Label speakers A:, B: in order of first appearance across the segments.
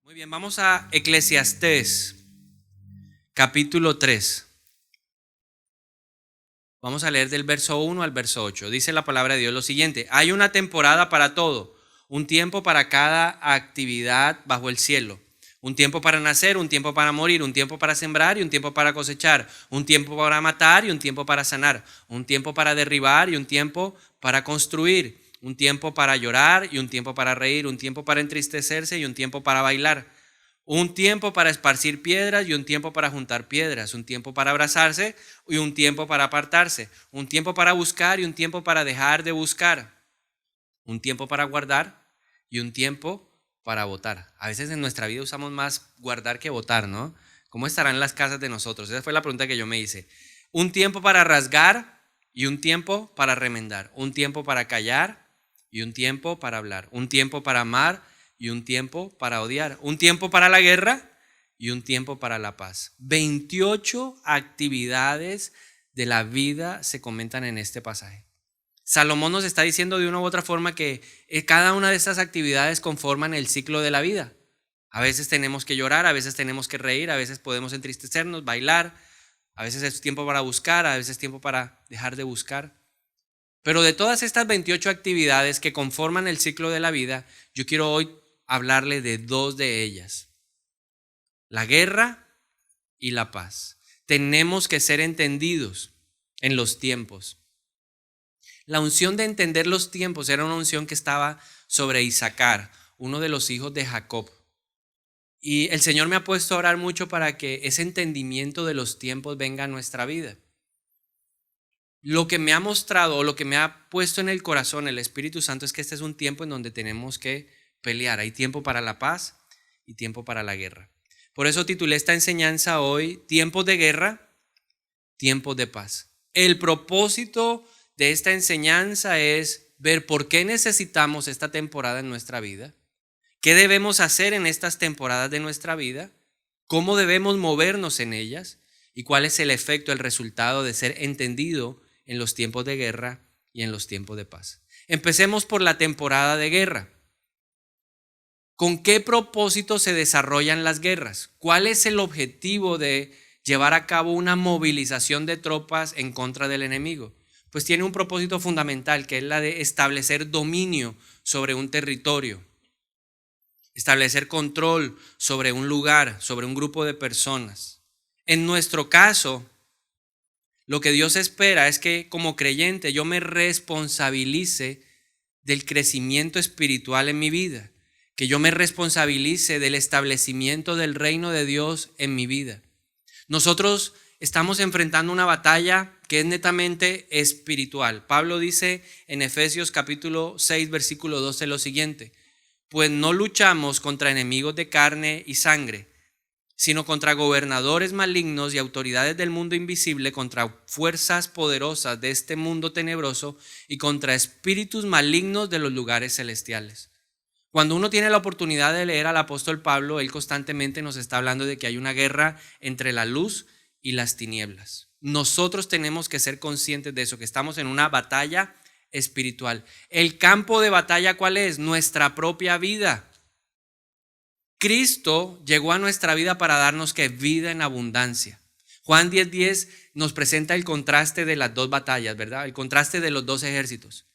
A: Muy bien, vamos a Eclesiastés, capítulo 3. Vamos a leer del verso 1 al verso 8. Dice la palabra de Dios lo siguiente: hay una temporada para todo, un tiempo para cada actividad bajo el cielo. Un tiempo para nacer, un tiempo para morir, un tiempo para sembrar y un tiempo para cosechar, un tiempo para matar y un tiempo para sanar, un tiempo para derribar y un tiempo para construir, un tiempo para llorar y un tiempo para reír, un tiempo para entristecerse y un tiempo para bailar, un tiempo para esparcir piedras y un tiempo para juntar piedras, un tiempo para abrazarse y un tiempo para apartarse, un tiempo para buscar y un tiempo para dejar de buscar, un tiempo para guardar y un tiempo para votar. A veces en nuestra vida usamos más guardar que votar, ¿no? ¿Cómo estarán las casas de nosotros? Esa fue la pregunta que yo me hice. Un tiempo para rasgar y un tiempo para remendar, un tiempo para callar y un tiempo para hablar, un tiempo para amar y un tiempo para odiar, un tiempo para la guerra y un tiempo para la paz. 28 actividades de la vida se comentan en este pasaje. Salomón nos está diciendo de una u otra forma que cada una de estas actividades conforman el ciclo de la vida. A veces tenemos que llorar, a veces tenemos que reír, a veces podemos entristecernos, bailar, a veces es tiempo para buscar, a veces es tiempo para dejar de buscar. Pero de todas estas 28 actividades que conforman el ciclo de la vida, yo quiero hoy hablarle de dos de ellas: la guerra y la paz. Tenemos que ser entendidos en los tiempos. La unción de entender los tiempos era una unción que estaba sobre Isaacar, uno de los hijos de Jacob. Y el Señor me ha puesto a orar mucho para que ese entendimiento de los tiempos venga a nuestra vida. Lo que me ha mostrado o lo que me ha puesto en el corazón el Espíritu Santo es que este es un tiempo en donde tenemos que pelear. Hay tiempo para la paz y tiempo para la guerra. Por eso titulé esta enseñanza hoy: tiempos de guerra, tiempos de paz. El propósito de esta enseñanza es ver por qué necesitamos esta temporada en nuestra vida, qué debemos hacer en estas temporadas de nuestra vida, cómo debemos movernos en ellas y cuál es el efecto, el resultado de ser entendido en los tiempos de guerra y en los tiempos de paz. Empecemos por la temporada de guerra. ¿Con qué propósito se desarrollan las guerras? ¿Cuál es el objetivo de llevar a cabo una movilización de tropas en contra del enemigo? Pues tiene un propósito fundamental, que es la de establecer dominio sobre un territorio, establecer control sobre un lugar, sobre un grupo de personas. En nuestro caso, lo que Dios espera es que como creyente yo me responsabilice del crecimiento espiritual en mi vida, que yo me responsabilice del establecimiento del reino de Dios en mi vida. Nosotros estamos enfrentando una batalla que es netamente espiritual. Pablo dice en Efesios capítulo 6, versículo 12 lo siguiente: pues no luchamos contra enemigos de carne y sangre, sino contra gobernadores malignos y autoridades del mundo invisible, contra fuerzas poderosas de este mundo tenebroso y contra espíritus malignos de los lugares celestiales. Cuando uno tiene la oportunidad de leer al apóstol Pablo, él constantemente nos está hablando de que hay una guerra entre la luz y las tinieblas. Nosotros tenemos que ser conscientes de eso, que estamos en una batalla espiritual. El campo de batalla, ¿cuál es? Nuestra propia vida. Cristo llegó a nuestra vida para darnos que vida en abundancia. Juan 10:10 nos presenta el contraste de las dos batallas, ¿verdad? El contraste de los dos ejércitos.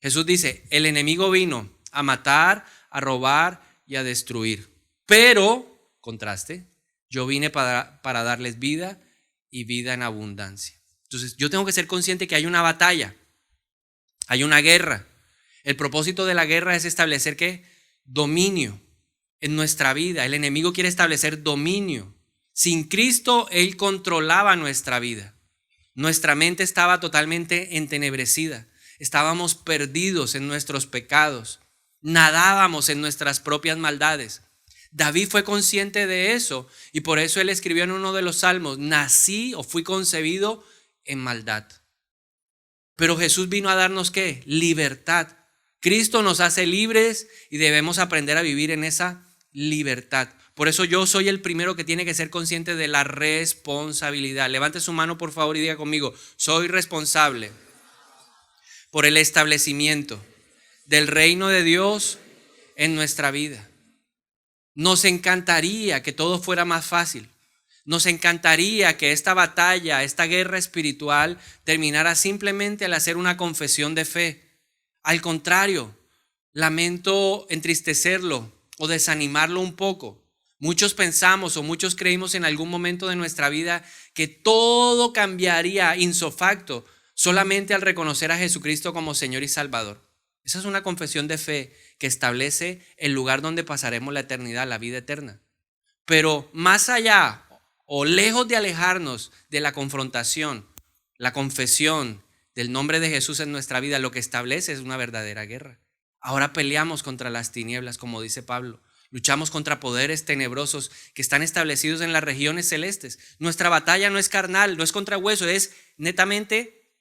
A: Jesús dice: el enemigo vino a matar, a robar y a destruir. Pero, contraste, yo vine para darles vida y vida en abundancia. Entonces, yo tengo que ser consciente que hay una batalla, hay una guerra. El propósito de la guerra es establecer ¿qué? Dominio en nuestra vida. El enemigo quiere establecer dominio. Sin Cristo, Él controlaba nuestra vida. Nuestra mente estaba totalmente entenebrecida. Estábamos perdidos en nuestros pecados. Nadábamos en nuestras propias maldades. David fue consciente de eso y por eso él escribió en uno de los salmos: nací o fui concebido en maldad. Pero Jesús vino a darnos ¿qué? Libertad. Cristo nos hace libres y debemos aprender a vivir en esa libertad. Por eso yo soy el primero que tiene que ser consciente de la responsabilidad. Levante su mano por favor y diga conmigo: soy responsable por el establecimiento del reino de Dios en nuestra vida. Nos encantaría que todo fuera más fácil. Nos encantaría que esta batalla, esta guerra espiritual terminara simplemente al hacer una confesión de fe. Al contrario, lamento entristecerlo o desanimarlo un poco. Muchos pensamos o muchos creímos en algún momento de nuestra vida que todo cambiaría ipso facto solamente al reconocer a Jesucristo como Señor y Salvador. Esa es una confesión de fe que establece el lugar donde pasaremos la eternidad, la vida eterna. Pero más allá o lejos de alejarnos de la confrontación, la confesión del nombre de Jesús en nuestra vida, lo que establece es una verdadera guerra. Ahora peleamos contra las tinieblas, como dice Pablo. Luchamos contra poderes tenebrosos que están establecidos en las regiones celestes. Nuestra batalla no es carnal, no es contra hueso, es netamente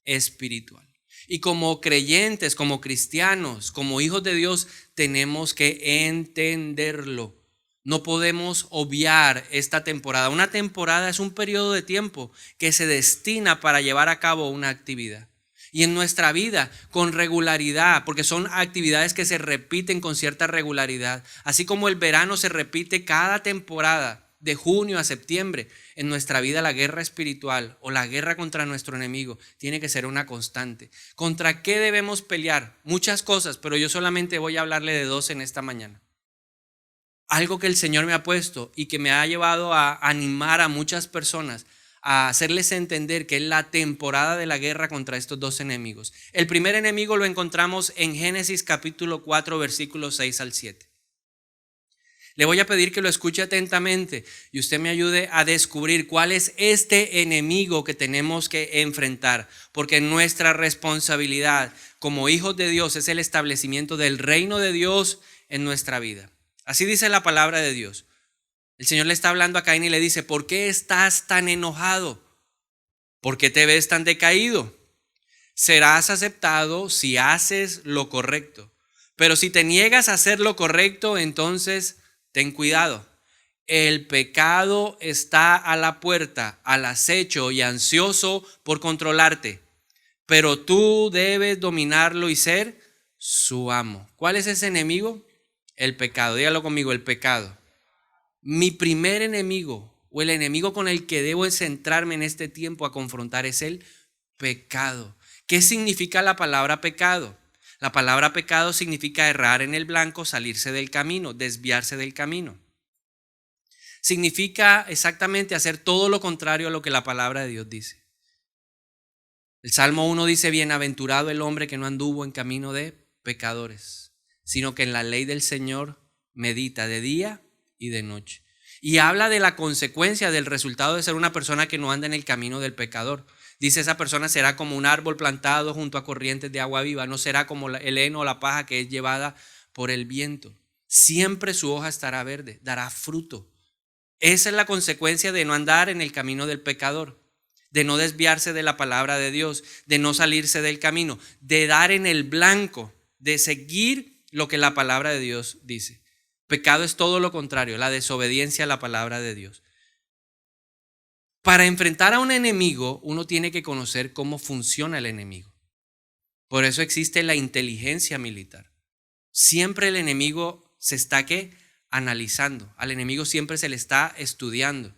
A: espiritual. Y como creyentes, como cristianos, como hijos de Dios, tenemos que entenderlo. No podemos obviar esta temporada. Una temporada es un periodo de tiempo que se destina para llevar a cabo una actividad. Y en nuestra vida, con regularidad, porque son actividades que se repiten con cierta regularidad. Así como el verano se repite cada temporada, de junio a septiembre, en nuestra vida la guerra espiritual o la guerra contra nuestro enemigo tiene que ser una constante. ¿Contra qué debemos pelear? Muchas cosas, pero yo solamente voy a hablarle de dos en esta mañana. Algo que el Señor me ha puesto y que me ha llevado a animar a muchas personas a hacerles entender que es la temporada de la guerra contra estos dos enemigos. El primer enemigo lo encontramos en Génesis capítulo 4, versículos 6 al 7. Le voy a pedir que lo escuche atentamente y usted me ayude a descubrir cuál es este enemigo que tenemos que enfrentar, porque nuestra responsabilidad como hijos de Dios es el establecimiento del reino de Dios en nuestra vida. Así dice la palabra de Dios. El Señor le está hablando a Caín y le dice: ¿por qué estás tan enojado? ¿Por qué te ves tan decaído? Serás aceptado si haces lo correcto. Pero si te niegas a hacer lo correcto, entonces ten cuidado. El pecado está a la puerta, al acecho y ansioso por controlarte. Pero tú debes dominarlo y ser su amo. ¿Cuál es ese enemigo? El pecado. Dígalo conmigo, el pecado. Mi primer enemigo o el enemigo con el que debo centrarme en este tiempo a confrontar es el pecado. ¿Qué significa la palabra pecado? La palabra pecado significa errar en el blanco, salirse del camino, desviarse del camino. Significa exactamente hacer todo lo contrario a lo que la palabra de Dios dice. El Salmo 1 dice: bienaventurado el hombre que no anduvo en camino de pecadores, sino que en la ley del Señor medita de día y de noche. Y habla de la consecuencia del resultado de ser una persona que no anda en el camino del pecador. Dice: esa persona será como un árbol plantado junto a corrientes de agua viva, no será como el heno o la paja que es llevada por el viento. Siempre su hoja estará verde, dará fruto. Esa es la consecuencia de no andar en el camino del pecador, de no desviarse de la palabra de Dios, de no salirse del camino, de dar en el blanco, de seguir lo que la palabra de Dios dice. Pecado es todo lo contrario, la desobediencia a la palabra de Dios. Para enfrentar a un enemigo, uno tiene que conocer cómo funciona el enemigo. Por eso existe la inteligencia militar. Siempre el enemigo se está analizando. Al enemigo siempre se le está estudiando.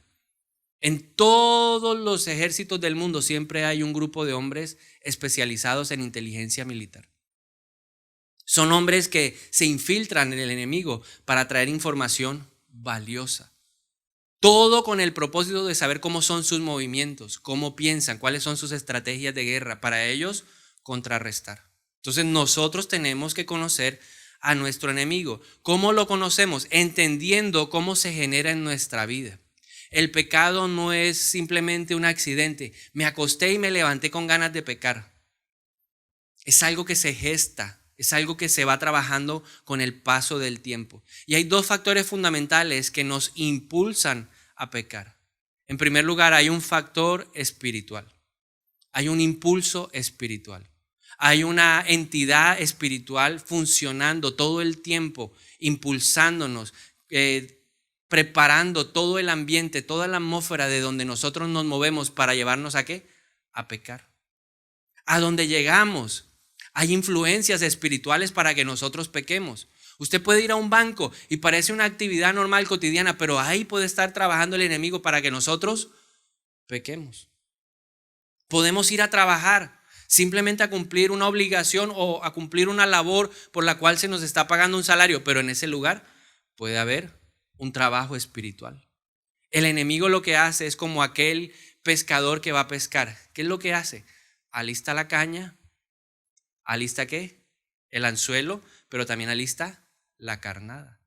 A: En todos los ejércitos del mundo siempre hay un grupo de hombres especializados en inteligencia militar. Son hombres que se infiltran en el enemigo para traer información valiosa. Todo con el propósito de saber cómo son sus movimientos, cómo piensan, cuáles son sus estrategias de guerra, para ellos contrarrestar. Entonces nosotros tenemos que conocer a nuestro enemigo. ¿Cómo lo conocemos? Entendiendo cómo se genera en nuestra vida. El pecado no es simplemente un accidente. Me acosté y me levanté con ganas de pecar. Es algo que se gesta. Es algo que se va trabajando con el paso del tiempo. Y hay dos factores fundamentales que nos impulsan a pecar. En primer lugar, hay un factor espiritual. Hay un impulso espiritual. Hay una entidad espiritual funcionando todo el tiempo, impulsándonos, preparando todo el ambiente, toda la atmósfera de donde nosotros nos movemos para llevarnos ¿a qué? A pecar. A donde llegamos. Hay influencias espirituales para que nosotros pequemos. Usted puede ir a un banco y parece una actividad normal, cotidiana, pero ahí puede estar trabajando el enemigo para que nosotros pequemos. Podemos ir a trabajar simplemente a cumplir una obligación o a cumplir una labor por la cual se nos está pagando un salario, pero en ese lugar puede haber un trabajo espiritual. El enemigo lo que hace es como aquel pescador que va a pescar. ¿Qué es lo que hace? Alista la caña, alista ¿qué? El anzuelo, pero también alista la carnada.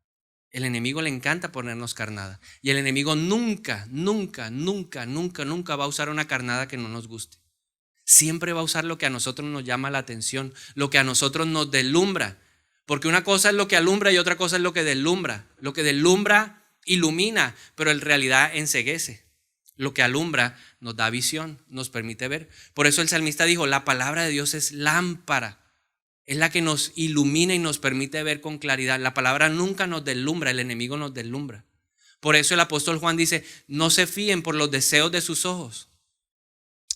A: El enemigo le encanta ponernos carnada. Y el enemigo nunca va a usar una carnada que no nos guste. Siempre va a usar lo que a nosotros nos llama la atención, lo que a nosotros nos deslumbra. Porque una cosa es lo que alumbra y otra cosa es lo que deslumbra. Lo que deslumbra ilumina, pero en realidad enceguece. Lo que alumbra nos da visión, nos permite ver. Por eso el salmista dijo, la palabra de Dios es lámpara. Es la que nos ilumina y nos permite ver con claridad. La palabra nunca nos deslumbra, el enemigo nos deslumbra. Por eso el apóstol Juan dice, no se fíen por los deseos de sus ojos,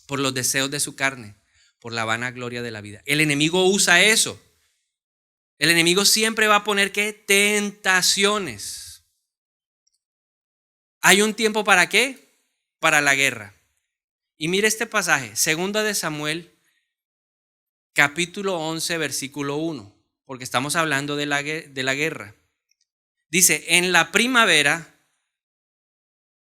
A: por los deseos de su carne, por la vana gloria de la vida. El enemigo usa eso. El enemigo siempre va a poner ¿qué? Tentaciones. ¿Hay un tiempo para qué? Para la guerra. Y mire este pasaje, 2 de Samuel, capítulo 11, versículo 1, porque estamos hablando de la guerra. Dice, en la primavera,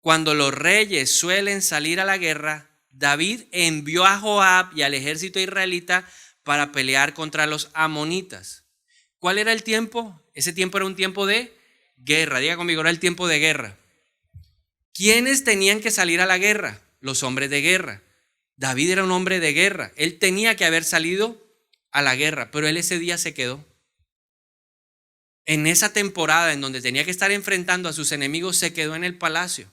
A: cuando los reyes suelen salir a la guerra, David envió a Joab y al ejército israelita para pelear contra los amonitas. ¿Cuál era el tiempo? Ese tiempo era un tiempo de guerra. Diga conmigo, era el tiempo de guerra. ¿Quiénes tenían que salir a la guerra? Los hombres de guerra. David era un hombre de guerra. Él tenía que haber salido a la guerra, pero él ese día se quedó. En esa temporada en donde tenía que estar enfrentando a sus enemigos, se quedó en el palacio.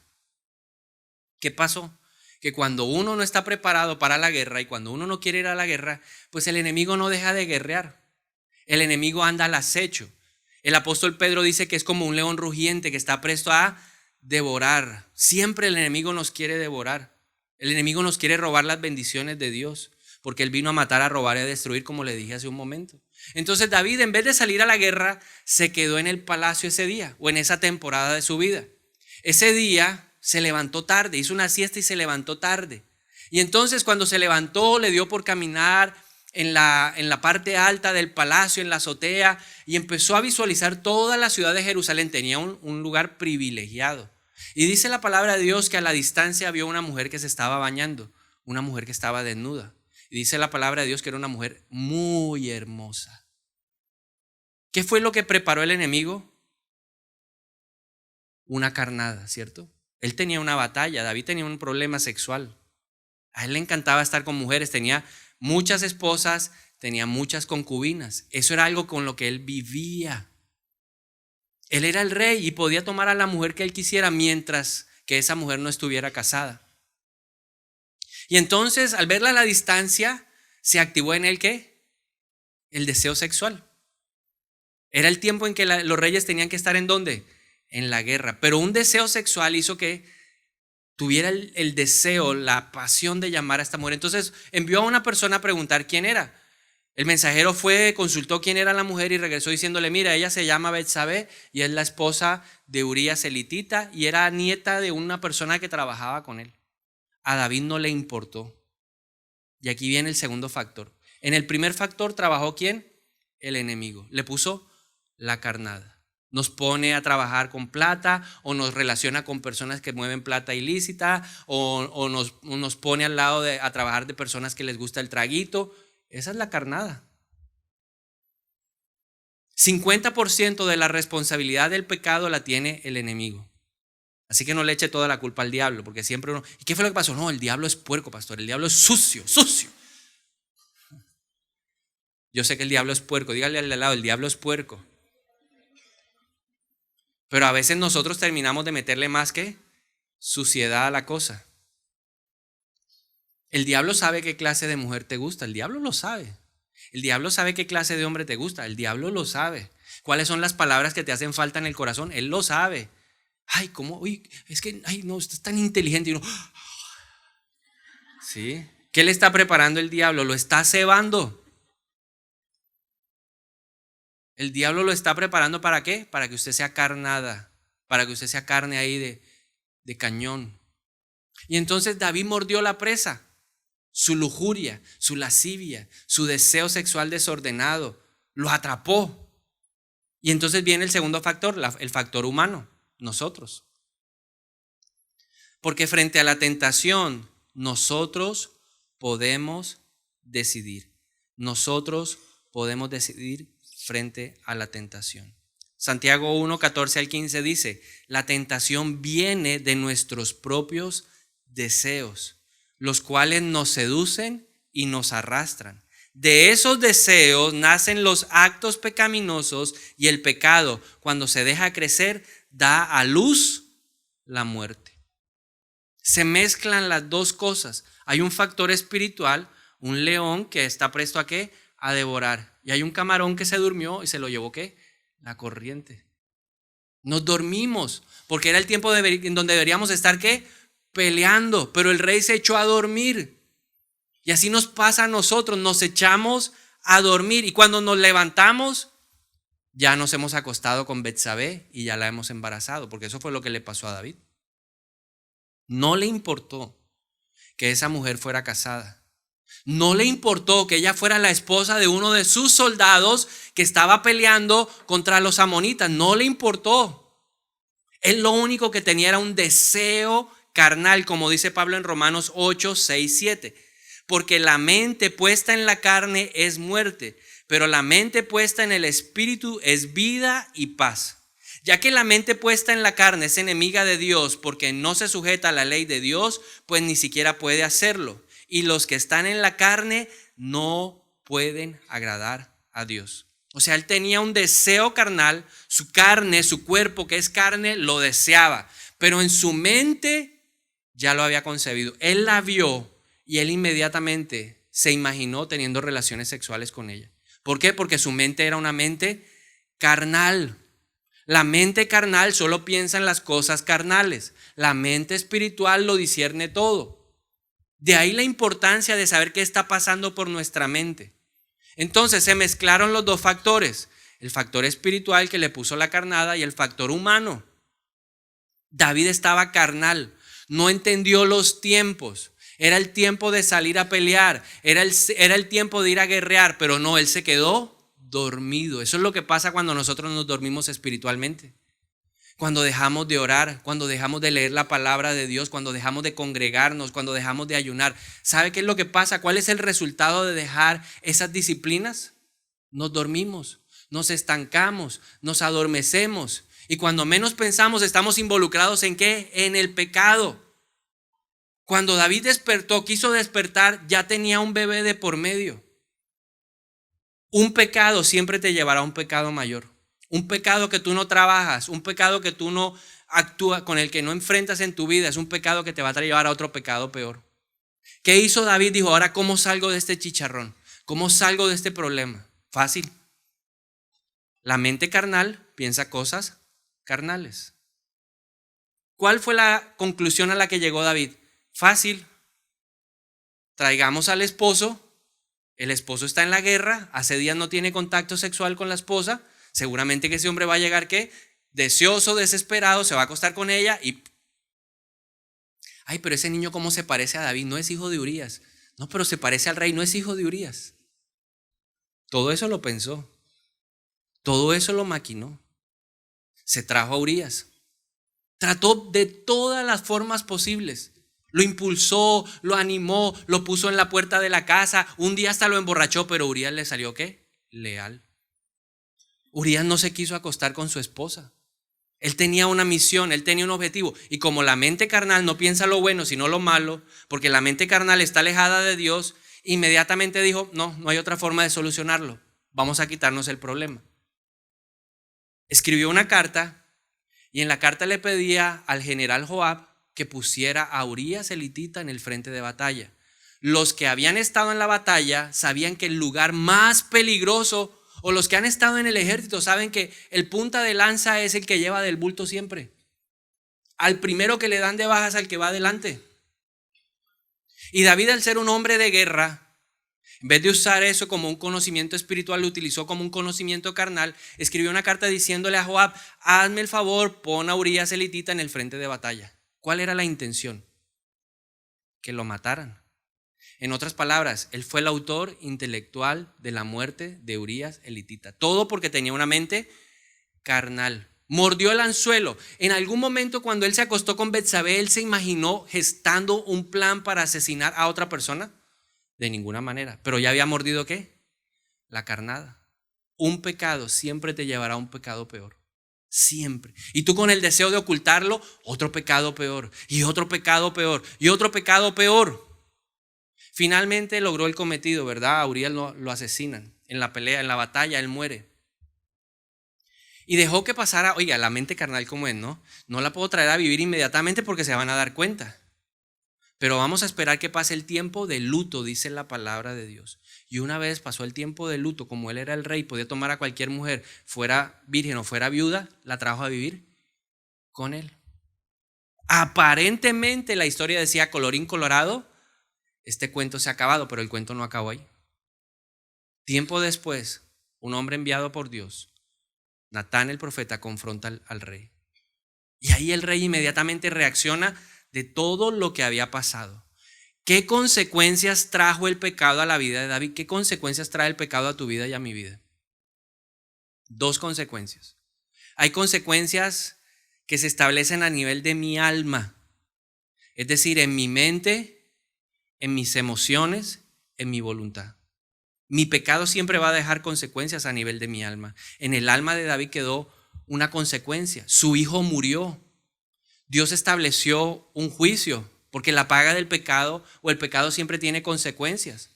A: ¿Qué pasó? Que cuando uno no está preparado para la guerra y cuando uno no quiere ir a la guerra, pues el enemigo no deja de guerrear. El enemigo anda al acecho. El apóstol Pedro dice que es como un león rugiente que está presto a devorar. Siempre el enemigo nos quiere devorar. El enemigo nos quiere robar las bendiciones de Dios, porque él vino a matar, a robar y a destruir, como le dije hace un momento. Entonces David, en vez de salir a la guerra, se quedó en el palacio ese día o en esa temporada de su vida. Ese día se levantó tarde, hizo una siesta y se levantó tarde. Y entonces cuando se levantó, le dio por caminar en la parte alta del palacio, en la azotea, y empezó a visualizar toda la ciudad de Jerusalén. Tenía un lugar privilegiado. Y dice la palabra de Dios que a la distancia vio una mujer que se estaba bañando, una mujer que estaba desnuda. Y dice la palabra de Dios que era una mujer muy hermosa. ¿Qué fue lo que preparó el enemigo? Una carnada, ¿cierto? Él tenía una batalla, David tenía un problema sexual. A él le encantaba estar con mujeres, tenía muchas esposas, tenía muchas concubinas. Eso era algo con lo que él vivía. Él era el rey y podía tomar a la mujer que él quisiera mientras que esa mujer no estuviera casada. Y entonces, al verla a la distancia, se activó en él ¿qué? El deseo sexual. Era el tiempo en que los reyes tenían que estar ¿en dónde? En la guerra. Pero un deseo sexual hizo que tuviera el deseo, la pasión de llamar a esta mujer. Entonces envió a una persona a preguntar quién era. El mensajero fue, consultó quién era la mujer y regresó diciéndole, mira, ella se llama Betsabé y es la esposa de Urías elitita y era nieta de una persona que trabajaba con él. A David no le importó. Y aquí viene el segundo factor. En el primer factor trabajó ¿quién? El enemigo. Le puso la carnada. Nos pone a trabajar con plata o nos relaciona con personas que mueven plata ilícita o nos pone al lado a trabajar de personas que les gusta el traguito. Esa es la carnada. 50% de la responsabilidad del pecado la tiene el enemigo. Así que no le eche toda la culpa al diablo, porque siempre uno, ¿y qué fue lo que pasó? No, el diablo es puerco, pastor, el diablo es sucio, sucio. Yo sé que el diablo es puerco, dígale al de al lado, el diablo es puerco. Pero a veces nosotros terminamos de meterle más que suciedad a la cosa. El diablo sabe qué clase de mujer te gusta, el diablo lo sabe. El diablo sabe qué clase de hombre te gusta, el diablo lo sabe. ¿Cuáles son las palabras que te hacen falta en el corazón? Él lo sabe. Ay, ¿cómo? Uy, es que, ay, no, usted es tan inteligente. Y uno, ¿sí? ¿Qué le está preparando el diablo? Lo está cebando. El diablo lo está preparando ¿para qué? Para que usted sea carnada, para que usted sea carne ahí de cañón. Y entonces David mordió la presa, su lujuria, su lascivia, su deseo sexual desordenado, lo atrapó. Y entonces viene el segundo factor, el factor humano, nosotros. Porque frente a la tentación, nosotros podemos decidir. Nosotros podemos decidir frente a la tentación. Santiago 1, 14 al 15 dice, la tentación viene de nuestros propios deseos, los cuales nos seducen y nos arrastran. De esos deseos nacen los actos pecaminosos y el pecado, cuando se deja crecer, da a luz la muerte. Se mezclan las dos cosas. Hay un factor espiritual, un león que está presto ¿a qué? A devorar. Y hay un camarón que se durmió y se lo llevó ¿qué? La corriente. Nos dormimos porque era el tiempo en donde deberíamos estar ¿qué? Peleando, pero el rey se echó a dormir. Y así nos pasa a nosotros, nos echamos a dormir y cuando nos levantamos ya nos hemos acostado con Betsabé y ya la hemos embarazado, porque eso fue lo que le pasó a David. No le importó que esa mujer fuera casada. No le importó que ella fuera la esposa de uno de sus soldados que estaba peleando contra los amonitas. No le importó. Él lo único que tenía era un deseo carnal, como dice Pablo en Romanos 8, 6, 7. Porque la mente puesta en la carne es muerte, pero la mente puesta en el espíritu es vida y paz. Ya que la mente puesta en la carne es enemiga de Dios porque no se sujeta a la ley de Dios, pues ni siquiera puede hacerlo. Y los que están en la carne no pueden agradar a Dios. O sea, él tenía un deseo carnal, su carne, su cuerpo que es carne, lo deseaba. Pero en su mente ya lo había concebido. Él la vio y él inmediatamente se imaginó teniendo relaciones sexuales con ella. ¿Por qué? Porque su mente era una mente carnal. La mente carnal solo piensa en las cosas carnales. La mente espiritual lo discierne todo. De ahí la importancia de saber qué está pasando por nuestra mente. Entonces se mezclaron los dos factores. El factor espiritual que le puso la carnada y el factor humano. David estaba carnal. No entendió los tiempos. Era el tiempo de salir a pelear. Era el tiempo de ir a guerrear. Pero no, él se quedó dormido. Eso es lo que pasa cuando nosotros nos dormimos espiritualmente. Cuando dejamos de orar, cuando dejamos de leer la palabra de Dios, cuando dejamos de congregarnos, cuando dejamos de ayunar. ¿Sabe qué es lo que pasa? ¿Cuál es el resultado de dejar esas disciplinas? Nos dormimos, nos estancamos, nos adormecemos. Y cuando menos pensamos estamos involucrados ¿en qué? En el pecado. Cuando David despertó, quiso despertar, ya tenía un bebé de por medio. Un pecado siempre te llevará a un pecado mayor. Un pecado que tú no trabajas, un pecado que tú no actúas, con el que no enfrentas en tu vida, es un pecado que te va a llevar a otro pecado peor. ¿Qué hizo David? Dijo, ahora ¿cómo salgo de este chicharrón? ¿Cómo salgo de este problema? Fácil. La mente carnal piensa cosas carnales. ¿Cuál fue la conclusión a la que llegó David? Fácil. Traigamos al esposo. El esposo está en la guerra, hace días no tiene contacto sexual con la esposa. Seguramente que ese hombre va a llegar ¿qué? Deseoso, desesperado, se va a acostar con ella y... Ay, pero ese niño ¿cómo se parece a David? No es hijo de Urías. No, pero se parece al rey, no es hijo de Urías. Todo eso lo pensó. Todo eso lo maquinó. Se trajo a Urías. Trató de todas las formas posibles. Lo impulsó, lo animó, lo puso en la puerta de la casa. Un día hasta lo emborrachó, pero Urías le salió ¿qué? Leal. Urías no se quiso acostar con su esposa. Él tenía una misión, él tenía un objetivo. Y como la mente carnal no piensa lo bueno, sino lo malo, porque la mente carnal está alejada de Dios, inmediatamente dijo, no hay otra forma de solucionarlo. Vamos a quitarnos el problema. Escribió una carta y en la carta le pedía al general Joab que pusiera a Urías el hitita en el frente de batalla. Los que habían estado en la batalla sabían que el lugar más peligroso, o los que han estado en el ejército saben que el punta de lanza es el que lleva del bulto siempre. Al primero que le dan de bajas al que va adelante. Y David, al ser un hombre de guerra, En vez de usar eso como un conocimiento espiritual, lo utilizó como un conocimiento carnal. Escribió una carta diciéndole a Joab: hazme el favor, pon a Urías elitita en el frente de batalla. ¿Cuál era la intención? Que lo mataran. En otras palabras, él fue el autor intelectual de la muerte de Urías elitita. Todo porque tenía una mente carnal. Mordió el anzuelo. En algún momento, cuando él se acostó con Betsabé, él se imaginó gestando un plan para asesinar a otra persona. De ninguna manera. Pero ya había mordido ¿qué? La carnada. Un pecado siempre te llevará a un pecado peor. Siempre. Y tú con el deseo de ocultarlo, otro pecado peor. Y otro pecado peor. Y otro pecado peor. Finalmente logró el cometido, ¿verdad? A Urías lo asesinan. En la pelea, en la batalla, él muere. Y dejó que pasara, oiga, la mente carnal como es, ¿no? No la puedo traer a vivir inmediatamente porque se van a dar cuenta. Pero vamos a esperar que pase el tiempo de luto, dice la palabra de Dios. Y una vez pasó el tiempo de luto, como él era el rey, podía tomar a cualquier mujer, fuera virgen o fuera viuda, la trajo a vivir con él. Aparentemente la historia decía colorín colorado, este cuento se ha acabado, pero el cuento no acabó ahí. Tiempo después, un hombre enviado por Dios, Natán el profeta, confronta al rey. Y ahí el rey inmediatamente reacciona de todo lo que había pasado. ¿Qué consecuencias trajo el pecado a la vida de David? ¿Qué consecuencias trae el pecado a tu vida y a mi vida? Dos consecuencias. Hay consecuencias que se establecen a nivel de mi alma, es decir, en mi mente, en mis emociones, en mi voluntad. Mi pecado siempre va a dejar consecuencias a nivel de mi alma. En el alma de David quedó una consecuencia. Su hijo murió. Dios estableció un juicio, porque la paga del pecado o el pecado siempre tiene consecuencias.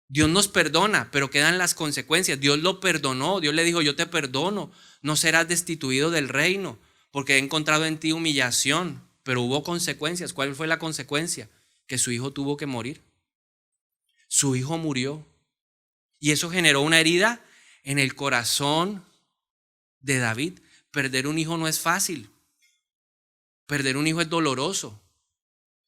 A: Dios nos perdona, pero quedan las consecuencias. Dios lo perdonó. Dios le dijo: yo te perdono, no serás destituido del reino, porque he encontrado en ti humillación. Pero hubo consecuencias. ¿Cuál fue la consecuencia? Que su hijo tuvo que morir. Su hijo murió. Y eso generó una herida en el corazón de David. Perder un hijo no es fácil. Perder un hijo es doloroso.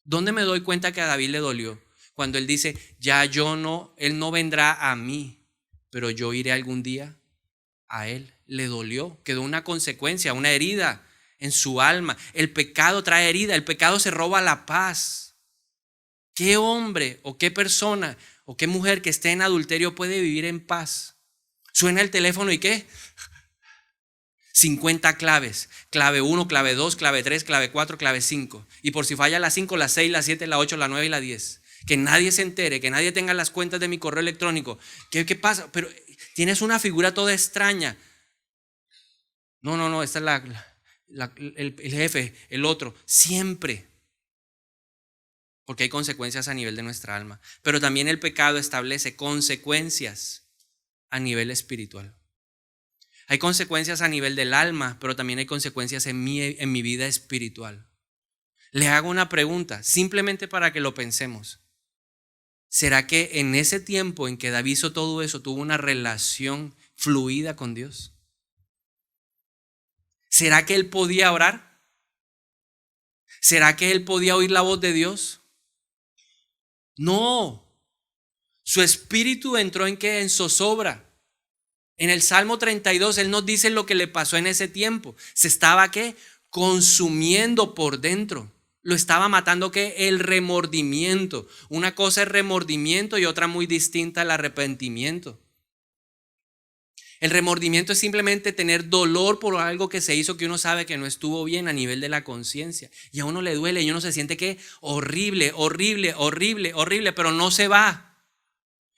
A: ¿Dónde me doy cuenta que a David le dolió? Cuando él dice: ya él no vendrá a mí, pero yo iré algún día a él. Le dolió, quedó una consecuencia, una herida en su alma. El pecado trae herida, el pecado se roba la paz. ¿Qué hombre o qué persona o qué mujer que esté en adulterio puede vivir en paz? Suena el teléfono y ¿qué? 50 claves, clave 1, clave 2, clave 3, clave 4, clave 5. Y por si falla la 5, la 6, la 7, la 8, la 9 y la 10. Que nadie se entere, que nadie tenga las cuentas de mi correo electrónico. ¿Qué pasa? Pero tienes una figura toda extraña. No, esta es el jefe, el otro. Siempre. Porque hay consecuencias a nivel de nuestra alma. Pero también el pecado establece consecuencias a nivel espiritual. Hay consecuencias a nivel del alma, pero también hay consecuencias en mi vida espiritual. Le hago una pregunta, simplemente para que lo pensemos. ¿Será que en ese tiempo en que David hizo todo eso, tuvo una relación fluida con Dios? ¿Será que él podía orar? ¿Será que él podía oír la voz de Dios? No. Su espíritu entró ¿en qué? En zozobra. En el Salmo 32, él nos dice lo que le pasó en ese tiempo. Se estaba ¿qué? Consumiendo por dentro. Lo estaba matando ¿qué? El remordimiento. Una cosa es remordimiento y otra muy distinta el arrepentimiento. El remordimiento es simplemente tener dolor por algo que se hizo que uno sabe que no estuvo bien a nivel de la conciencia. Y a uno le duele y uno se siente ¿qué? Horrible, pero no se va.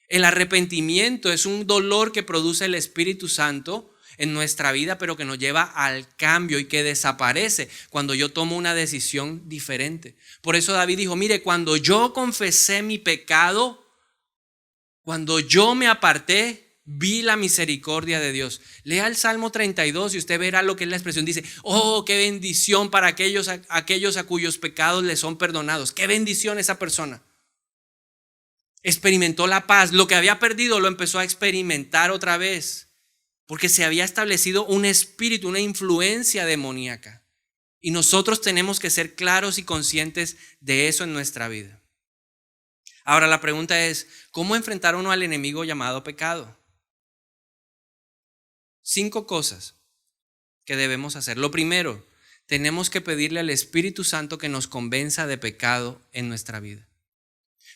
A: El arrepentimiento es un dolor que produce el Espíritu Santo en nuestra vida, pero que nos lleva al cambio y que desaparece cuando yo tomo una decisión diferente. Por eso David dijo: mire, cuando yo confesé mi pecado, cuando yo me aparté, vi la misericordia de Dios. Lea el Salmo 32 y usted verá lo que es la expresión. Dice: oh, qué bendición para aquellos a cuyos pecados les son perdonados. Qué bendición esa persona. Experimentó la paz. Lo que había perdido lo empezó a experimentar otra vez, porque se había establecido un espíritu, una influencia demoníaca. Y nosotros tenemos que ser claros y conscientes de eso en nuestra vida. Ahora la pregunta es, ¿cómo enfrentar uno al enemigo llamado pecado? 5 cosas que debemos hacer. Lo primero, tenemos que pedirle al Espíritu Santo que nos convenza de pecado en nuestra vida.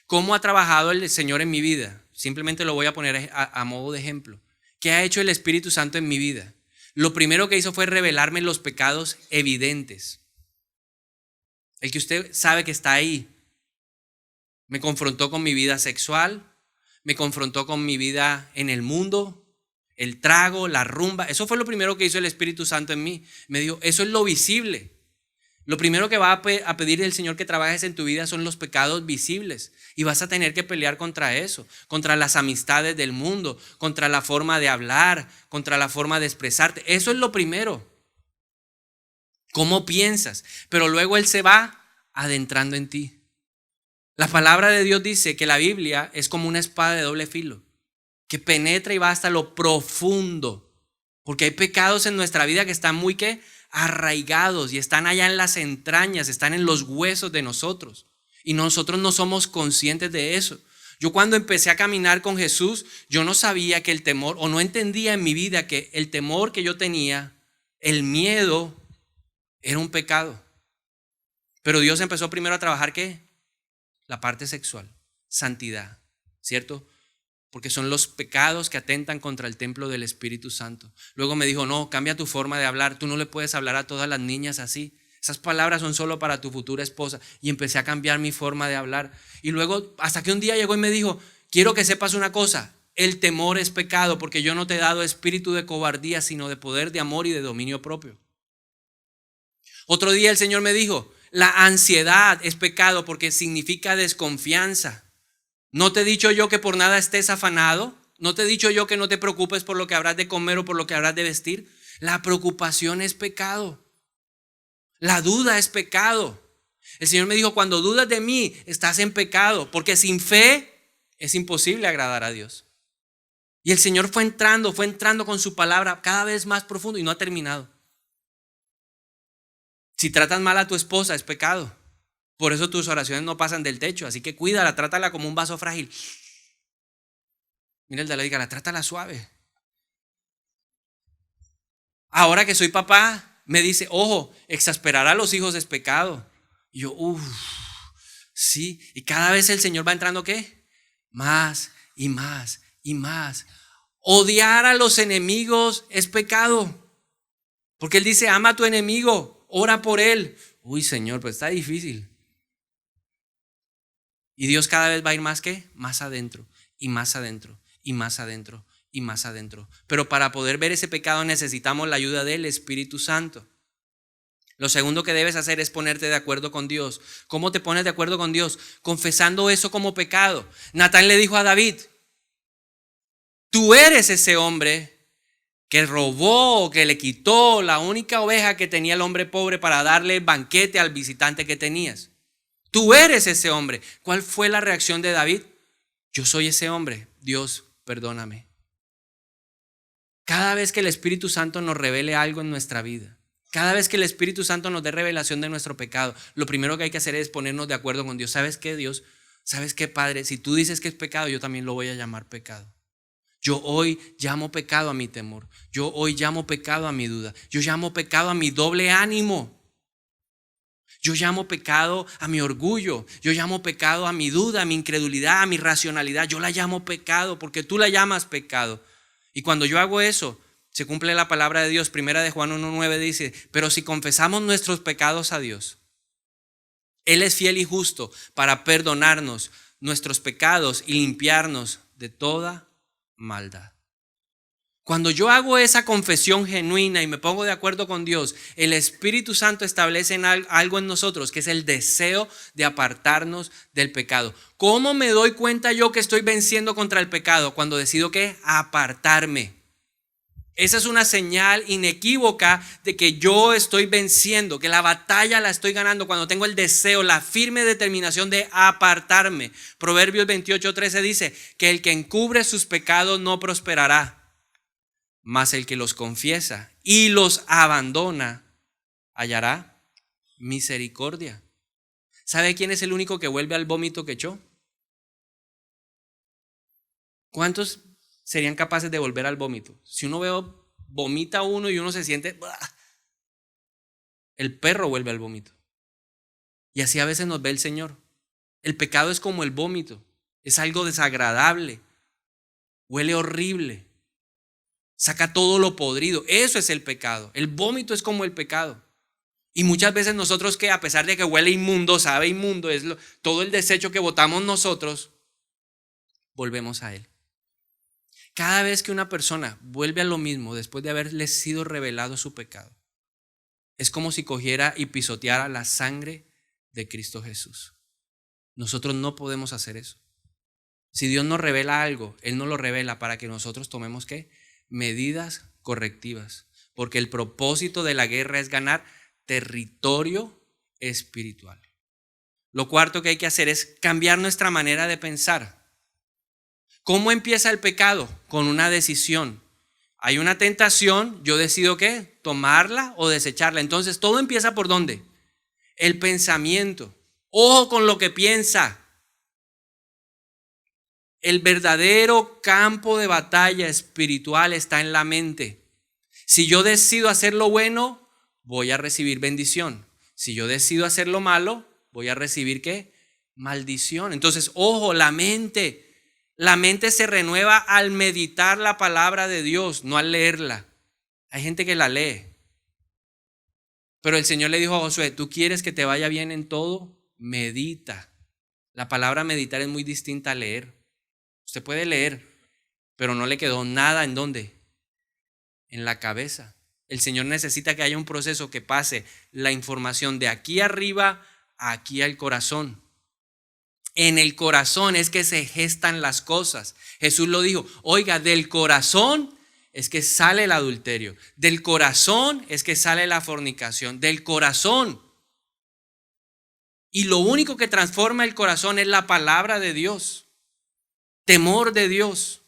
A: ¿Cómo ha trabajado el Señor en mi vida? Simplemente lo voy a poner a modo de ejemplo. ¿Qué ha hecho el Espíritu Santo en mi vida? Lo primero que hizo fue revelarme los pecados evidentes. El que usted sabe que está ahí. Me confrontó con mi vida sexual, me confrontó con mi vida en el mundo, el trago, la rumba. Eso fue lo primero que hizo el Espíritu Santo en mí. Me dijo, eso es lo visible. Lo primero que va a pedir el Señor que trabajes en tu vida son los pecados visibles. Y vas a tener que pelear contra eso, contra las amistades del mundo, contra la forma de hablar, contra la forma de expresarte. Eso es lo primero. ¿Cómo piensas? Pero luego Él se va adentrando en ti. La palabra de Dios dice que la Biblia es como una espada de doble filo, que penetra y va hasta lo profundo. Porque hay pecados en nuestra vida que están muy arraigados y están allá en las entrañas, están en los huesos de nosotros. Y nosotros no somos conscientes de eso. Yo cuando empecé a caminar con Jesús, yo no sabía que el temor, o no entendía en mi vida que el temor que yo tenía, el miedo, era un pecado. Pero Dios empezó primero a trabajar, ¿qué? La parte sexual, santidad, ¿cierto? Porque son los pecados que atentan contra el templo del Espíritu Santo. Luego me dijo, no, cambia tu forma de hablar. Tú no le puedes hablar a todas las niñas así. Esas palabras son solo para tu futura esposa. Y empecé a cambiar mi forma de hablar. Y luego, hasta que un día llegó y me dijo, quiero que sepas una cosa. El temor es pecado porque yo no te he dado espíritu de cobardía, sino de poder, de amor y de dominio propio. Otro día el Señor me dijo, la ansiedad es pecado porque significa desconfianza. ¿No te he dicho yo que por nada estés afanado? ¿No te he dicho yo que no te preocupes por lo que habrás de comer o por lo que habrás de vestir? La preocupación es pecado. La duda es pecado. El Señor me dijo, cuando dudas de mí, estás en pecado, porque sin fe es imposible agradar a Dios. Y el Señor fue entrando con su palabra cada vez más profundo y no ha terminado. Si tratas mal a tu esposa, es pecado. Por eso tus oraciones no pasan del techo. Así que cuídala, trátala como un vaso frágil. Mira el de la dígala, trátala suave. Ahora que soy papá, me dice, ojo, exasperar a los hijos es pecado. Y yo, sí. Y cada vez el Señor va entrando, ¿qué? Más y más y más. Odiar a los enemigos es pecado. Porque Él dice, ama a tu enemigo, ora por él. Uy, Señor, pues está difícil. Y Dios cada vez va a ir más, ¿qué? Más adentro y más adentro y más adentro y más adentro. Pero para poder ver ese pecado necesitamos la ayuda del Espíritu Santo. Lo segundo que debes hacer es ponerte de acuerdo con Dios. ¿Cómo te pones de acuerdo con Dios? Confesando eso como pecado. Natán le dijo a David, tú eres ese hombre que robó, que le quitó la única oveja que tenía el hombre pobre para darle banquete al visitante que tenías. Tú eres ese hombre. ¿Cuál fue la reacción de David? Yo soy ese hombre. Dios, perdóname. Cada vez que el Espíritu Santo nos revele algo en nuestra vida, cada vez que el Espíritu Santo nos dé revelación de nuestro pecado, lo primero que hay que hacer es ponernos de acuerdo con Dios. ¿Sabes qué, Dios? ¿Sabes qué, Padre? Si tú dices que es pecado, yo también lo voy a llamar pecado. Yo hoy llamo pecado a mi temor. Yo hoy llamo pecado a mi duda. Yo llamo pecado a mi doble ánimo. Yo llamo pecado a mi orgullo. Yo llamo pecado a mi duda, a mi incredulidad, a mi racionalidad. Yo la llamo pecado porque tú la llamas pecado. Y cuando yo hago eso, se cumple la palabra de Dios. Primera de Juan 1:9 dice, pero si confesamos nuestros pecados a Dios, Él es fiel y justo para perdonarnos nuestros pecados y limpiarnos de toda maldad. Cuando yo hago esa confesión genuina y me pongo de acuerdo con Dios, el Espíritu Santo establece algo en nosotros que es el deseo de apartarnos del pecado. ¿Cómo me doy cuenta yo que estoy venciendo contra el pecado? Cuando decido que apartarme. Esa es una señal inequívoca de que yo estoy venciendo, que la batalla la estoy ganando cuando tengo el deseo, la firme determinación de apartarme. Proverbios 28:13 dice que el que encubre sus pecados no prosperará, mas el que los confiesa y los abandona hallará misericordia. ¿Sabe quién es el único que vuelve al vómito que echó? ¿Cuántos serían capaces de volver al vómito? Si uno ve, vomita uno y uno se siente, ¡bah! El perro vuelve al vómito. Y así a veces nos ve el Señor. El pecado es como el vómito, es algo desagradable, huele horrible, saca todo lo podrido. Eso es el pecado. El vómito es como el pecado. Y muchas veces nosotros, que a pesar de que huele inmundo, sabe inmundo, es todo el desecho que botamos nosotros, volvemos a él. Cada vez que una persona vuelve a lo mismo después de haberle sido revelado su pecado, es como si cogiera y pisoteara la sangre de Cristo Jesús. Nosotros no podemos hacer eso. Si Dios nos revela algo, Él nos lo revela para que nosotros tomemos ¿qué? Medidas correctivas. Porque el propósito de la guerra es ganar territorio espiritual. Lo cuarto que hay que hacer es cambiar nuestra manera de pensar. ¿Cómo empieza el pecado? Con una decisión. Hay una tentación, yo decido ¿qué? Tomarla o desecharla. Entonces todo empieza ¿por dónde? El pensamiento. Ojo con lo que piensa. El verdadero campo de batalla espiritual está en la mente. Si yo decido hacer lo bueno, voy a recibir bendición. Si yo decido hacer lo malo, voy a recibir ¿qué? Maldición. Entonces, ojo, la mente se renueva al meditar la palabra de Dios, no al leerla. Hay gente que la lee. Pero el Señor le dijo a Josué, ¿tú quieres que te vaya bien en todo? Medita. La palabra meditar es muy distinta a leer. Usted puede leer, pero no le quedó nada ¿en dónde? En la cabeza. El Señor necesita que haya un proceso que pase la información de aquí arriba a aquí al corazón. En el corazón es que se gestan las cosas. Jesús lo dijo, oiga, del corazón es que sale el adulterio, del corazón es que sale la fornicación, del corazón. Y lo único que transforma el corazón es la palabra de Dios. Temor de Dios.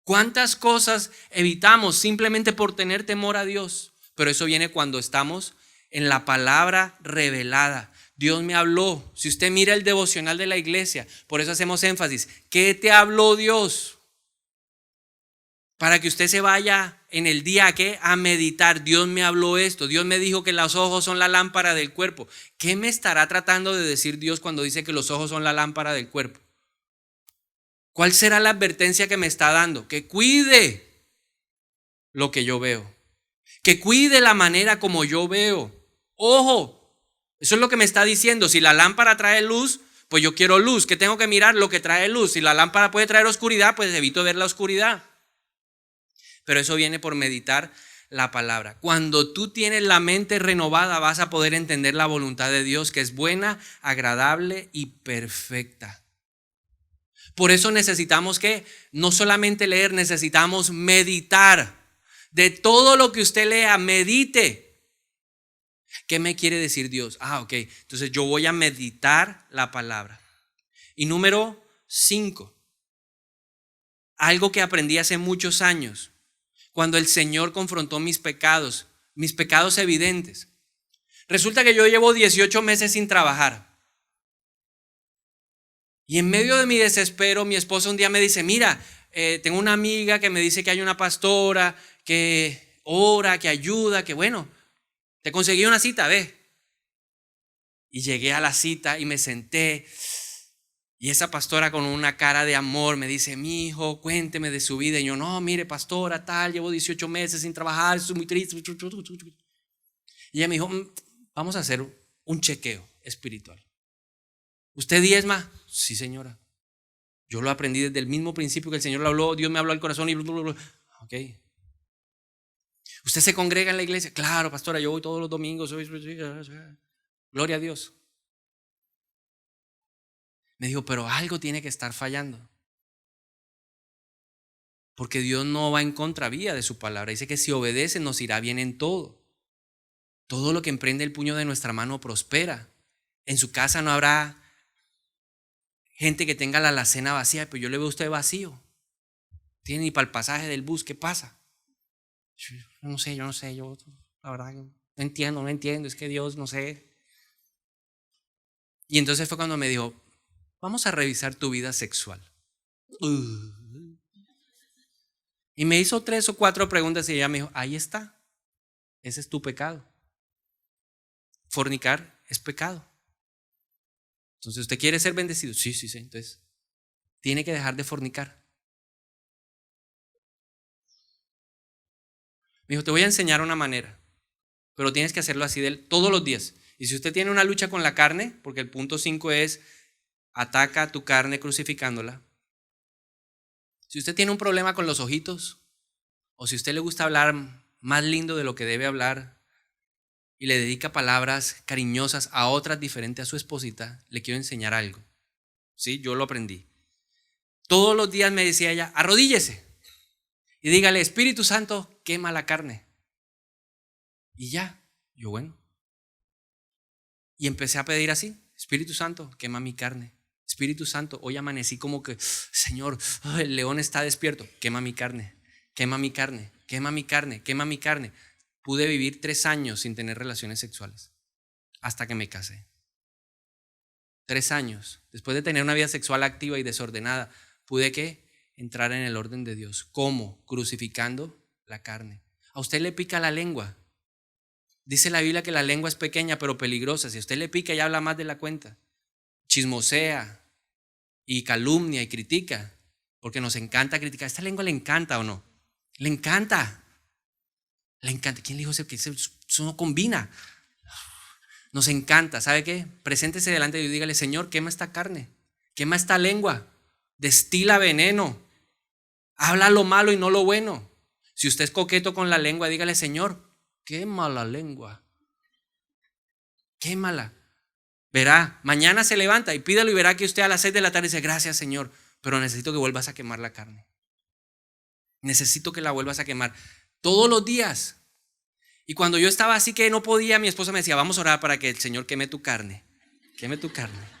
A: ¿Cuántas cosas evitamos simplemente por tener temor a Dios? Pero eso viene cuando estamos en la palabra revelada. Dios me habló. Si usted mira el devocional de la iglesia, por eso hacemos énfasis. ¿Qué te habló Dios? Para que usted se vaya en el día a meditar. Dios me habló esto. Dios me dijo que los ojos son la lámpara del cuerpo. ¿Qué me estará tratando de decir Dios cuando dice que los ojos son la lámpara del cuerpo? ¿Cuál será la advertencia que me está dando? Que cuide lo que yo veo. Que cuide la manera como yo veo. Ojo, eso es lo que me está diciendo. Si la lámpara trae luz, pues yo quiero luz. ¿Qué tengo que mirar? Lo que trae luz. Si la lámpara puede traer oscuridad, pues evito ver la oscuridad. Pero eso viene por meditar la palabra. Cuando tú tienes la mente renovada, vas a poder entender la voluntad de Dios, que es buena, agradable y perfecta. Por eso necesitamos que no solamente leer, necesitamos meditar. De todo lo que usted lea, medite. ¿Qué me quiere decir Dios? Ok, entonces yo voy a meditar la palabra. Y número 5, algo que aprendí hace muchos años, cuando el Señor confrontó mis pecados evidentes. Resulta que yo llevo 18 meses sin trabajar. Y en medio de mi desespero, mi esposa un día me dice, mira, tengo una amiga que me dice que hay una pastora que ora, que ayuda, que bueno, te conseguí una cita, ve. Y llegué a la cita y me senté. Y esa pastora con una cara de amor me dice, mi hijo, cuénteme de su vida. Y yo, no, mire, pastora, tal, llevo 18 meses sin trabajar, estoy muy triste. Y ella me dijo, vamos a hacer un chequeo espiritual. ¿Usted diezma? Sí, señora. Yo lo aprendí desde el mismo principio que el Señor lo habló, Dios me habló al corazón y ok. ¿Usted se congrega en la iglesia? Claro, pastora, yo voy todos los domingos. Gloria a Dios. Me dijo, pero algo tiene que estar fallando. Porque Dios no va en contravía de su palabra. Dice que si obedece nos irá bien en todo. Todo lo que emprende el puño de nuestra mano prospera. En su casa no habrá gente que tenga la alacena vacía, pero yo le veo a usted vacío. Tiene ni para el pasaje del bus, ¿qué pasa? Yo no sé, yo la verdad no entiendo, es que Dios no sé. Y entonces fue cuando me dijo, vamos a revisar tu vida sexual. Y me hizo 3 o 4 preguntas y ella me dijo, ahí está, ese es tu pecado. Fornicar es pecado. Entonces, ¿usted quiere ser bendecido? Sí. Entonces, tiene que dejar de fornicar. Me dijo, te voy a enseñar una manera, pero tienes que hacerlo así todos los días. Y si usted tiene una lucha con la carne, porque el punto 5 es, ataca a tu carne crucificándola. Si usted tiene un problema con los ojitos, o si a usted le gusta hablar más lindo de lo que debe hablar, y le dedica palabras cariñosas a otras diferentes a su esposita, le quiero enseñar algo. Sí, yo lo aprendí. Todos los días me decía ella, arrodíllese y dígale, Espíritu Santo, quema la carne. Y ya, yo bueno. Y empecé a pedir así, Espíritu Santo, quema mi carne. Espíritu Santo, hoy amanecí como que, Señor, el león está despierto, quema mi carne, quema mi carne, quema mi carne, quema mi carne. Pude vivir 3 años sin tener relaciones sexuales, hasta que me casé. 3 años, después de tener una vida sexual activa y desordenada, pude entrar en el orden de Dios. ¿Cómo? Crucificando la carne. A usted le pica la lengua. Dice la Biblia que la lengua es pequeña pero peligrosa. Si a usted le pica y habla más de la cuenta, chismosea y calumnia y critica, porque nos encanta criticar. ¿Esta lengua le encanta o no? Le encanta. Le encanta. ¿Quién le dijo que eso no combina? Nos encanta. ¿Sabe qué? Preséntese delante de Dios y dígale, Señor, quema esta carne, quema esta lengua, destila veneno, habla lo malo y no lo bueno. Si usted es coqueto con la lengua, dígale, Señor, quema la lengua, quémala. Verá, mañana se levanta y pídalo y verá que usted a las 6 de la tarde dice, gracias Señor, pero necesito que vuelvas a quemar la carne. Necesito que la vuelvas a quemar todos los días. Y cuando yo estaba así que no podía, mi esposa me decía, vamos a orar para que el Señor queme tu carne. Queme tu carne.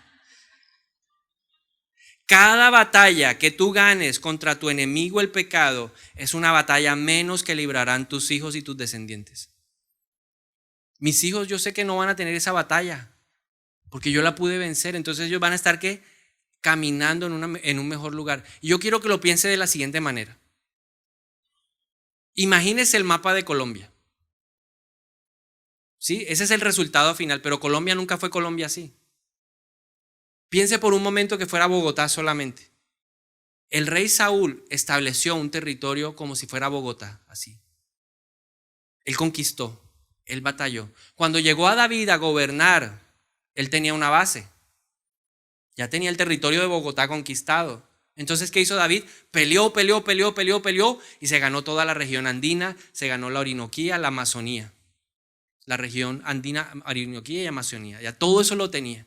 A: Cada batalla que tú ganes contra tu enemigo el pecado es una batalla menos que librarán tus hijos y tus descendientes. Mis hijos yo sé que no van a tener esa batalla porque yo la pude vencer. Entonces ellos van a estar caminando en un mejor lugar. Y yo quiero que lo piense de la siguiente manera. Imagínese el mapa de Colombia. ¿Sí? Ese es el resultado final, pero Colombia nunca fue Colombia así. Piense por un momento que fuera Bogotá solamente. El rey Saúl estableció un territorio como si fuera Bogotá, así. Él conquistó, él batalló. Cuando llegó a David a gobernar, él tenía una base. Ya tenía el territorio de Bogotá conquistado. Entonces, ¿qué hizo David? Peleó y se ganó toda la región andina, se ganó la Orinoquía, la Amazonía. La región andina, Orinoquía y Amazonía. Ya todo eso lo tenía.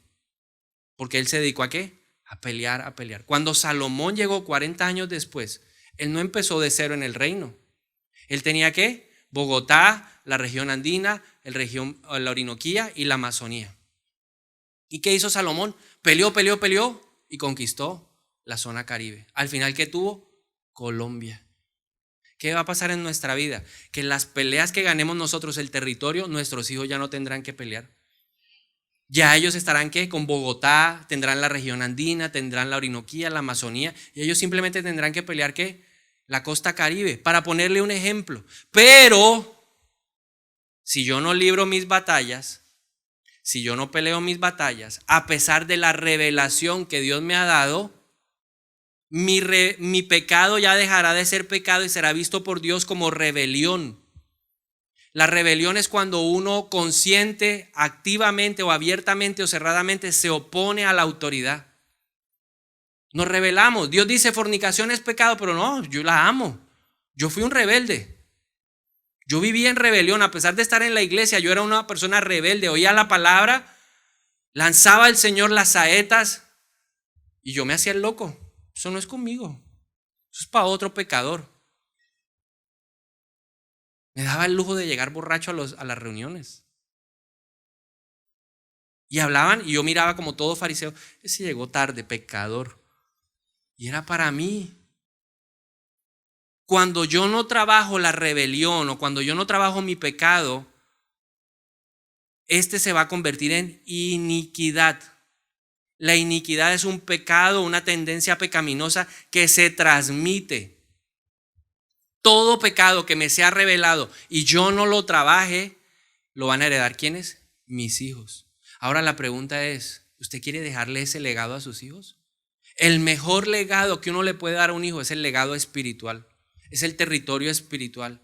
A: Porque él se dedicó ¿a qué? A pelear. Cuando Salomón llegó 40 años después, él no empezó de cero en el reino. Él tenía ¿qué? Bogotá, la región andina, la Orinoquía y la Amazonía. ¿Y qué hizo Salomón? Peleó y conquistó la zona Caribe. Al final, ¿qué tuvo? Colombia. ¿Qué va a pasar en nuestra vida? Que en las peleas que ganemos nosotros el territorio, nuestros hijos ya no tendrán que pelear. Ya ellos estarán con Bogotá, tendrán la región andina, tendrán la Orinoquía, la Amazonía, y ellos simplemente tendrán que pelear la costa Caribe, para ponerle un ejemplo. Pero si yo no libro mis batallas, si yo no peleo mis batallas, a pesar de la revelación que Dios me ha dado, mi pecado ya dejará de ser pecado y será visto por Dios como rebelión. La rebelión es cuando uno consciente, activamente o abiertamente o cerradamente se opone a la autoridad. Nos rebelamos. Dios dice fornicación es pecado, pero no, yo la amo. Yo fui un rebelde. Yo vivía en rebelión, a pesar de estar en la iglesia, yo era una persona rebelde, oía la palabra, lanzaba al Señor las saetas y yo me hacía el loco. Eso no es conmigo, eso es para otro pecador. Me daba el lujo de llegar borracho a las reuniones. Y hablaban y yo miraba como todo fariseo, ese llegó tarde, pecador. Y era para mí. Cuando yo no trabajo la rebelión o cuando yo no trabajo mi pecado, se va a convertir en iniquidad. La iniquidad es un pecado, una tendencia pecaminosa que se transmite. Todo pecado que me sea revelado y yo no lo trabaje, lo van a heredar ¿quiénes? Mis hijos. Ahora la pregunta es, ¿usted quiere dejarle ese legado a sus hijos? El mejor legado que uno le puede dar a un hijo es el legado espiritual, es el territorio espiritual.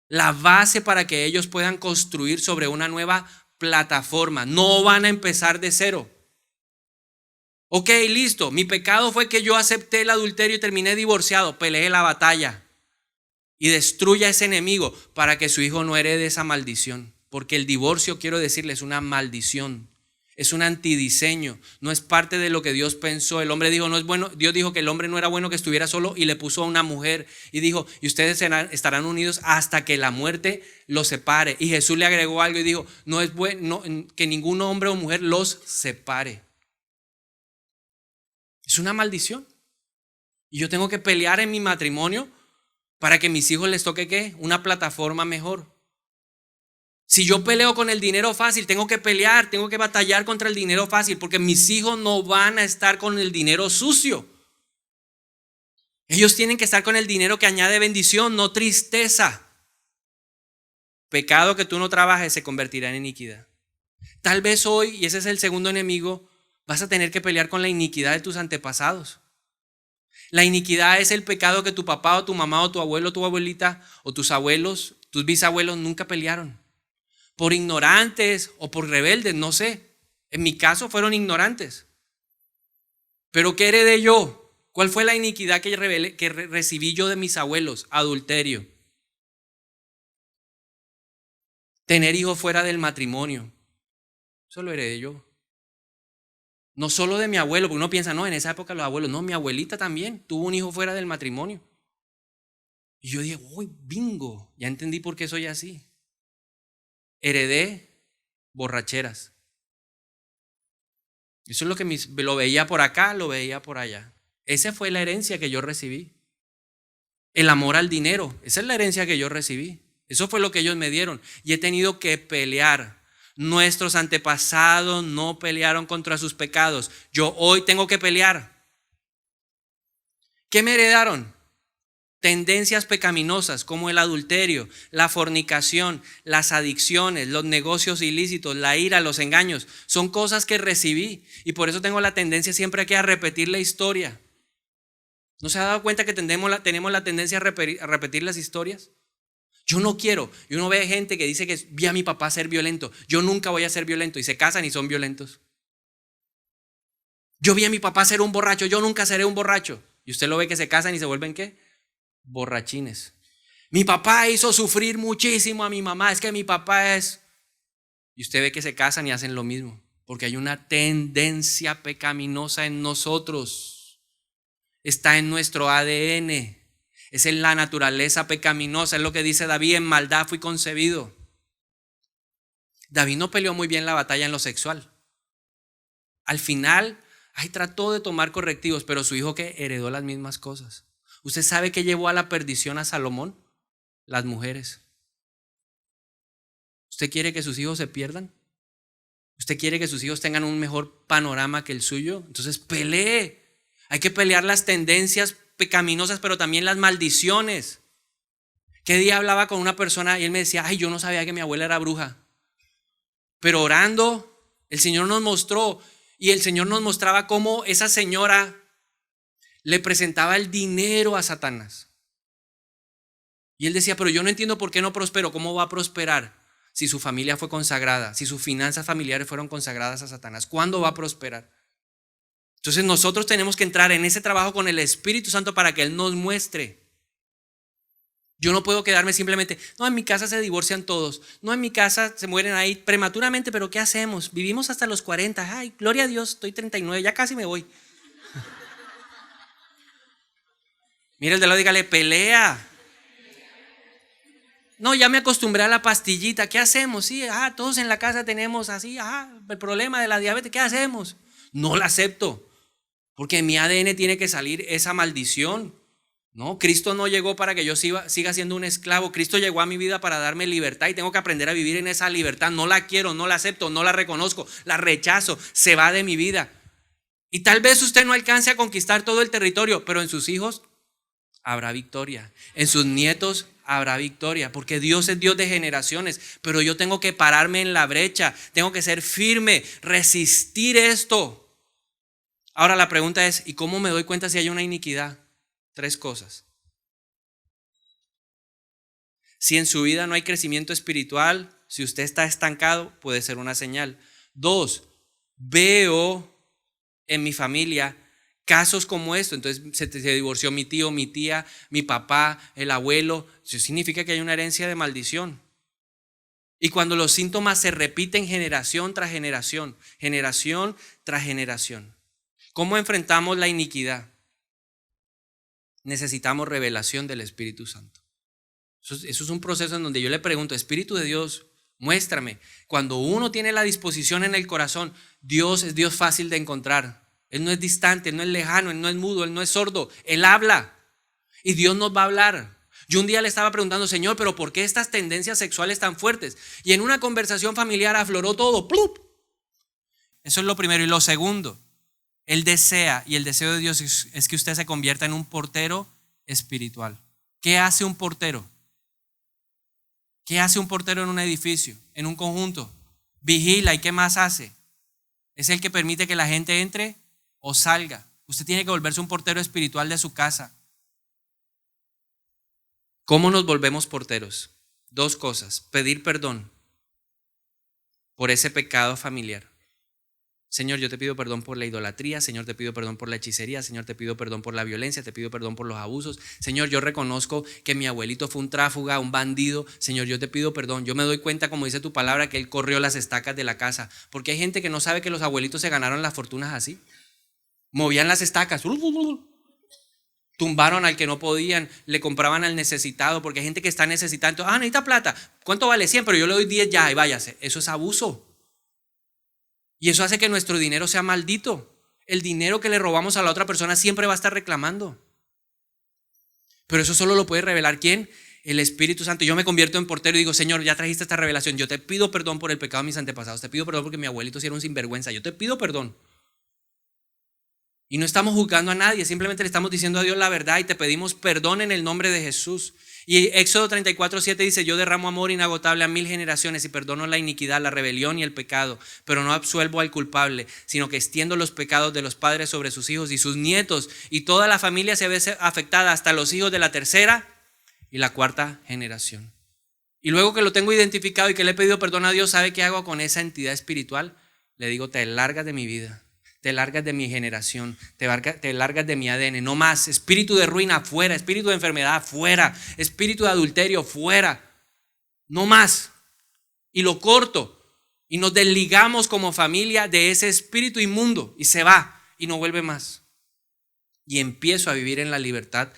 A: La base para que ellos puedan construir sobre una nueva plataforma. No van a empezar de cero. Ok, listo. Mi pecado fue que yo acepté el adulterio y terminé divorciado. Peleé la batalla y destruya a ese enemigo para que su hijo no herede esa maldición. Porque el divorcio, quiero decirle, es una maldición. Es un antidiseño, no es parte de lo que Dios pensó. El hombre dijo, no es bueno. Dios dijo que el hombre no era bueno que estuviera solo y le puso a una mujer y dijo, y ustedes estarán unidos hasta que la muerte los separe. Y Jesús le agregó algo y dijo, no es bueno que ningún hombre o mujer los separe. Es una maldición. Y yo tengo que pelear en mi matrimonio para que a mis hijos les toque ¿qué? Una plataforma mejor. Si yo peleo con el dinero fácil, tengo que pelear, tengo que batallar contra el dinero fácil, porque mis hijos no van a estar con el dinero sucio. Ellos tienen que estar con el dinero que añade bendición, no tristeza. Pecado que tú no trabajes se convertirá en iniquidad. Tal vez hoy, y ese es el segundo enemigo, vas a tener que pelear con la iniquidad de tus antepasados. La iniquidad es el pecado que tu papá o tu mamá o tu abuelo o tu abuelita o tus abuelos, tus bisabuelos nunca pelearon. Por ignorantes o por rebeldes, no sé. En mi caso fueron ignorantes. Pero ¿qué heredé yo? ¿Cuál fue la iniquidad que recibí yo de mis abuelos? Adulterio. Tener hijos fuera del matrimonio. Eso lo heredé yo. No solo de mi abuelo, porque uno piensa, no, en esa época los abuelos. No, mi abuelita también tuvo un hijo fuera del matrimonio. Y yo dije, uy, bingo, ya entendí por qué soy así. Heredé borracheras. Eso es lo que lo veía por acá, lo veía por allá. Esa fue la herencia que yo recibí. El amor al dinero, esa es la herencia que yo recibí. Eso fue lo que ellos me dieron. Y he tenido que pelear. Nuestros antepasados no pelearon contra sus pecados. Yo hoy tengo que pelear. ¿Qué me heredaron? Tendencias pecaminosas como el adulterio, la fornicación, las adicciones, los negocios ilícitos, la ira, los engaños. Son cosas que recibí y por eso tengo la tendencia siempre aquí a repetir la historia. ¿No se ha dado cuenta que tenemos la tendencia a repetir las historias? Yo no quiero. Y uno ve gente que dice que vi a mi papá ser violento. Yo nunca voy a ser violento y se casan y son violentos. Yo vi a mi papá ser un borracho. Yo nunca seré un borracho. Y usted lo ve que se casan y se vuelven ¿qué? Borrachines. Mi papá hizo sufrir muchísimo a mi mamá. Es que mi papá es... Y usted ve que se casan y hacen lo mismo. Porque hay una tendencia pecaminosa en nosotros. Está en nuestro ADN. Es en la naturaleza pecaminosa. Es lo que dice David, en maldad fui concebido. David no peleó muy bien la batalla en lo sexual. Al final, trató de tomar correctivos, pero su hijo que heredó las mismas cosas. ¿Usted sabe qué llevó a la perdición a Salomón? Las mujeres. ¿Usted quiere que sus hijos se pierdan? ¿Usted quiere que sus hijos tengan un mejor panorama que el suyo? Entonces pelee. Hay que pelear las tendencias pecaminosas, pero también las maldiciones. ¿Qué día hablaba con una persona y él me decía, yo no sabía que mi abuela era bruja? Pero orando, el Señor nos mostró, y el Señor nos mostraba cómo esa señora le presentaba el dinero a Satanás. Y él decía, pero yo no entiendo por qué no prosperó. ¿Cómo va a prosperar si su familia fue consagrada? Si sus finanzas familiares fueron consagradas a Satanás. ¿Cuándo va a prosperar? Entonces nosotros tenemos que entrar en ese trabajo con el Espíritu Santo para que Él nos muestre. Yo no puedo quedarme simplemente, no, en mi casa se divorcian todos. No, en mi casa se mueren ahí prematuramente, pero ¿qué hacemos? Vivimos hasta los 40. Ay, gloria a Dios, estoy 39, ya casi me voy. Mira el de lado, dígale, pelea. No, ya me acostumbré a la pastillita. ¿Qué hacemos? Sí, todos en la casa tenemos así, el problema de la diabetes. ¿Qué hacemos? No la acepto, porque en mi ADN tiene que salir esa maldición. No, Cristo no llegó para que yo siga siendo un esclavo. Cristo llegó a mi vida para darme libertad y tengo que aprender a vivir en esa libertad. No la quiero, no la acepto, no la reconozco, la rechazo, se va de mi vida. Y tal vez usted no alcance a conquistar todo el territorio, pero en sus hijos habrá victoria. En sus nietos habrá victoria, porque Dios es Dios de generaciones, pero yo tengo que pararme en la brecha, tengo que ser firme, resistir esto. Ahora la pregunta es, ¿y cómo me doy cuenta si hay una iniquidad? 3 cosas. Si en su vida no hay crecimiento espiritual, si usted está estancado, puede ser una señal. 2, veo en mi familia casos como esto. Entonces se divorció mi tío, mi tía, mi papá, el abuelo. Eso significa que hay una herencia de maldición. Y cuando los síntomas se repiten generación tras generación, generación tras generación. ¿Cómo enfrentamos la iniquidad? Necesitamos revelación del Espíritu Santo. Eso es un proceso en donde yo le pregunto, Espíritu de Dios, muéstrame. Cuando uno tiene la disposición en el corazón, Dios es Dios fácil de encontrar. Él no es distante, Él no es lejano, Él no es mudo, Él no es sordo. Él habla y Dios nos va a hablar. Yo un día le estaba preguntando, Señor, pero ¿por qué estas tendencias sexuales tan fuertes? Y en una conversación familiar afloró todo. ¡Plup! Eso es lo primero. Y lo segundo, Él desea, y el deseo de Dios es que usted se convierta en un portero espiritual. ¿Qué hace un portero? ¿Qué hace un portero en un edificio, en un conjunto? Vigila. ¿Y qué más hace? Es el que permite que la gente entre o salga. Usted tiene que volverse un portero espiritual de su casa. ¿Cómo nos volvemos porteros? 2 cosas. Pedir perdón por ese pecado familiar. Señor, yo te pido perdón por la idolatría. Señor, te pido perdón por la hechicería. Señor, te pido perdón por la violencia. Te pido perdón por los abusos. Señor, yo reconozco que mi abuelito fue un tráfuga, un bandido. Señor, yo te pido perdón. Yo me doy cuenta, como dice tu palabra, que él corrió las estacas de la casa. Porque hay gente que no sabe que los abuelitos se ganaron las fortunas así. Movían las estacas. Tumbaron al que no podían. Le compraban al necesitado. Porque hay gente que está necesitando. Necesita plata. ¿Cuánto vale? 100, pero yo le doy 10 ya y váyase. Eso es abuso. Y eso hace que nuestro dinero sea maldito. El dinero que le robamos a la otra persona siempre va a estar reclamando. Pero eso solo lo puede revelar ¿quién? El Espíritu Santo. Yo me convierto en portero y digo, Señor, ya trajiste esta revelación. Yo te pido perdón por el pecado de mis antepasados. Te pido perdón porque mi abuelito sí era un sinvergüenza. Yo te pido perdón. Y no estamos juzgando a nadie. Simplemente le estamos diciendo a Dios la verdad y te pedimos perdón en el nombre de Jesús. Y Éxodo 34:7 dice, yo derramo amor inagotable a 1000 generaciones y perdono la iniquidad, la rebelión y el pecado, pero no absuelvo al culpable, sino que extiendo los pecados de los padres sobre sus hijos y sus nietos, y toda la familia se ve afectada hasta los hijos de la 3ª y la 4ª generación. Y luego que lo tengo identificado y que le he pedido perdón a Dios, ¿sabe qué hago con esa entidad espiritual? Le digo, te largas de mi vida. Te largas de mi generación, te largas de mi ADN, no más. Espíritu de ruina, fuera. Espíritu de enfermedad, fuera. Espíritu de adulterio, fuera. No más. Y lo corto. Y nos desligamos como familia de ese espíritu inmundo. Y se va y no vuelve más. Y empiezo a vivir en la libertad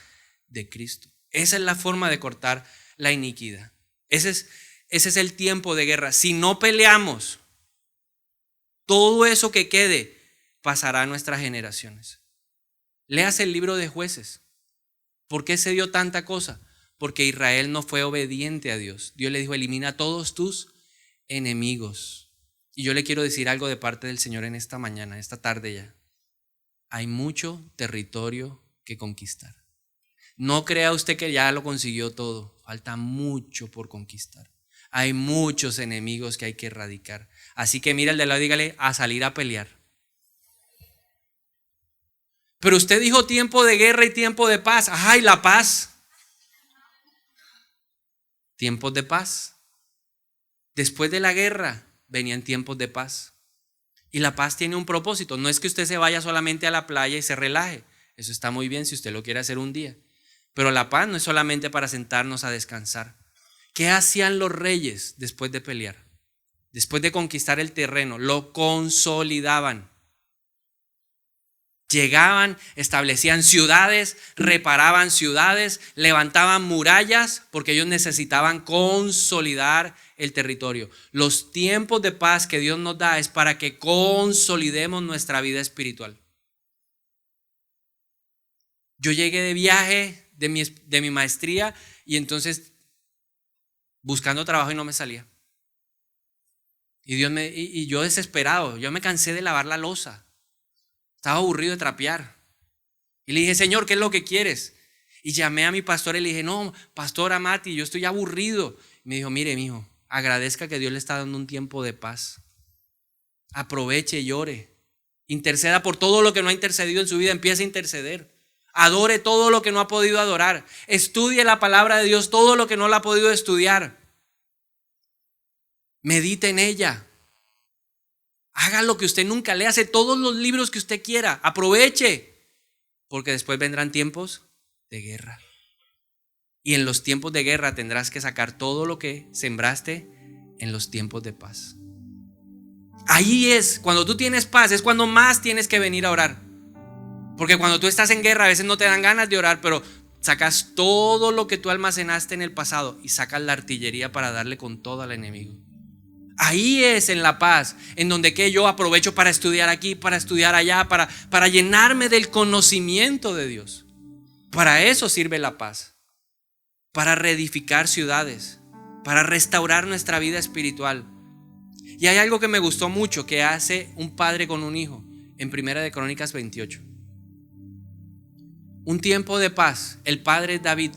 A: de Cristo. Esa es la forma de cortar la iniquidad. Ese es el tiempo de guerra. Si no peleamos, todo eso que quede pasará a nuestras generaciones. Léase el libro de Jueces. ¿Por qué se dio tanta cosa? Porque Israel no fue obediente a Dios. Dios le dijo, elimina a todos tus enemigos. Y yo le quiero decir algo de parte del Señor en esta mañana, esta tarde ya. Hay mucho territorio que conquistar. No crea usted que ya lo consiguió todo. Falta mucho por conquistar. Hay muchos enemigos que hay que erradicar. Así que mira al de lado y dígale, a salir a pelear. Pero usted dijo tiempo de guerra y tiempo de paz. Ajá, ¿y la paz? Tiempos de paz. Después de la guerra venían tiempos de paz. Y la paz tiene un propósito. No es que usted se vaya solamente a la playa y se relaje. Eso está muy bien si usted lo quiere hacer un día. Pero la paz no es solamente para sentarnos a descansar. ¿Qué hacían los reyes después de pelear? Después de conquistar el terreno, lo consolidaban. Llegaban, establecían ciudades, reparaban ciudades, levantaban murallas porque ellos necesitaban consolidar el territorio. Los tiempos de paz que Dios nos da es para que consolidemos nuestra vida espiritual. Yo llegué de viaje de mi maestría y entonces buscando trabajo y no me salía. Y yo desesperado, yo me cansé de lavar la loza. Estaba aburrido de trapear. Y le dije, Señor, ¿qué es lo que quieres? Y llamé a mi pastor y le dije, no, pastora Mati, yo estoy aburrido. Y me dijo, mire, mijo, agradezca que Dios le está dando un tiempo de paz. Aproveche y ore. Interceda por todo lo que no ha intercedido en su vida. Empiece a interceder. Adore todo lo que no ha podido adorar. Estudie la palabra de Dios, todo lo que no la ha podido estudiar. Medite en ella. Haga lo que usted nunca lee. Hace todos los libros que usted quiera. Aproveche. Porque después vendrán tiempos de guerra. Y en los tiempos de guerra tendrás que sacar todo lo que sembraste en los tiempos de paz. Ahí es, cuando tú tienes paz, es cuando más tienes que venir a orar. Porque cuando tú estás en guerra, a veces no te dan ganas de orar, pero sacas todo lo que tú almacenaste en el pasado y sacas la artillería para darle con todo al enemigo. Ahí es en la paz, en donde que yo aprovecho para estudiar aquí, para estudiar allá, para llenarme del conocimiento de Dios. Para eso sirve la paz. Para reedificar ciudades, para restaurar nuestra vida espiritual. Y hay algo que me gustó mucho que hace un padre con un hijo en 1 de Crónicas 28. Un tiempo de paz. El padre David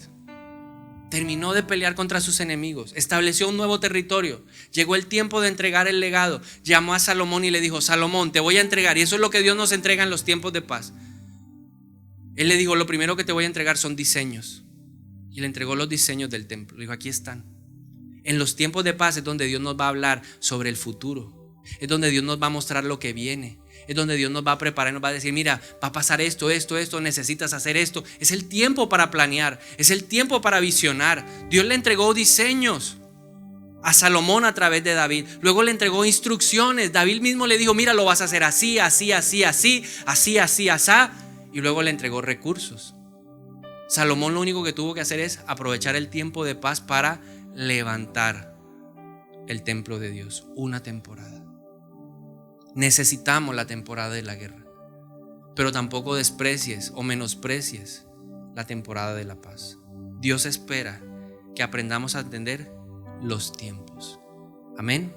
A: terminó de pelear contra sus enemigos, estableció un nuevo territorio. Llegó el tiempo de entregar el legado. Llamó a Salomón y le dijo, Salomón, te voy a entregar. Y eso es lo que Dios nos entrega en los tiempos de paz. Él le dijo, lo primero que te voy a entregar son diseños. Y le entregó los diseños del templo. Le dijo, aquí están. En los tiempos de paz es donde Dios nos va a hablar sobre el futuro. Es donde Dios nos va a mostrar lo que viene. Es donde Dios nos va a preparar y nos va a decir, mira, va a pasar esto, necesitas hacer esto. Es el tiempo para planear, es el tiempo para visionar. Dios le entregó diseños a Salomón a través de David. Luego le entregó instrucciones. David mismo le dijo, mira, lo vas a hacer así, así, así, así, así, así, así. Y luego le entregó recursos. Salomón lo único que tuvo que hacer es aprovechar el tiempo de paz para levantar el templo de Dios. Una temporada. Necesitamos la temporada de la guerra, pero tampoco desprecies o menosprecies la temporada de la paz. Dios espera que aprendamos a entender los tiempos. Amén.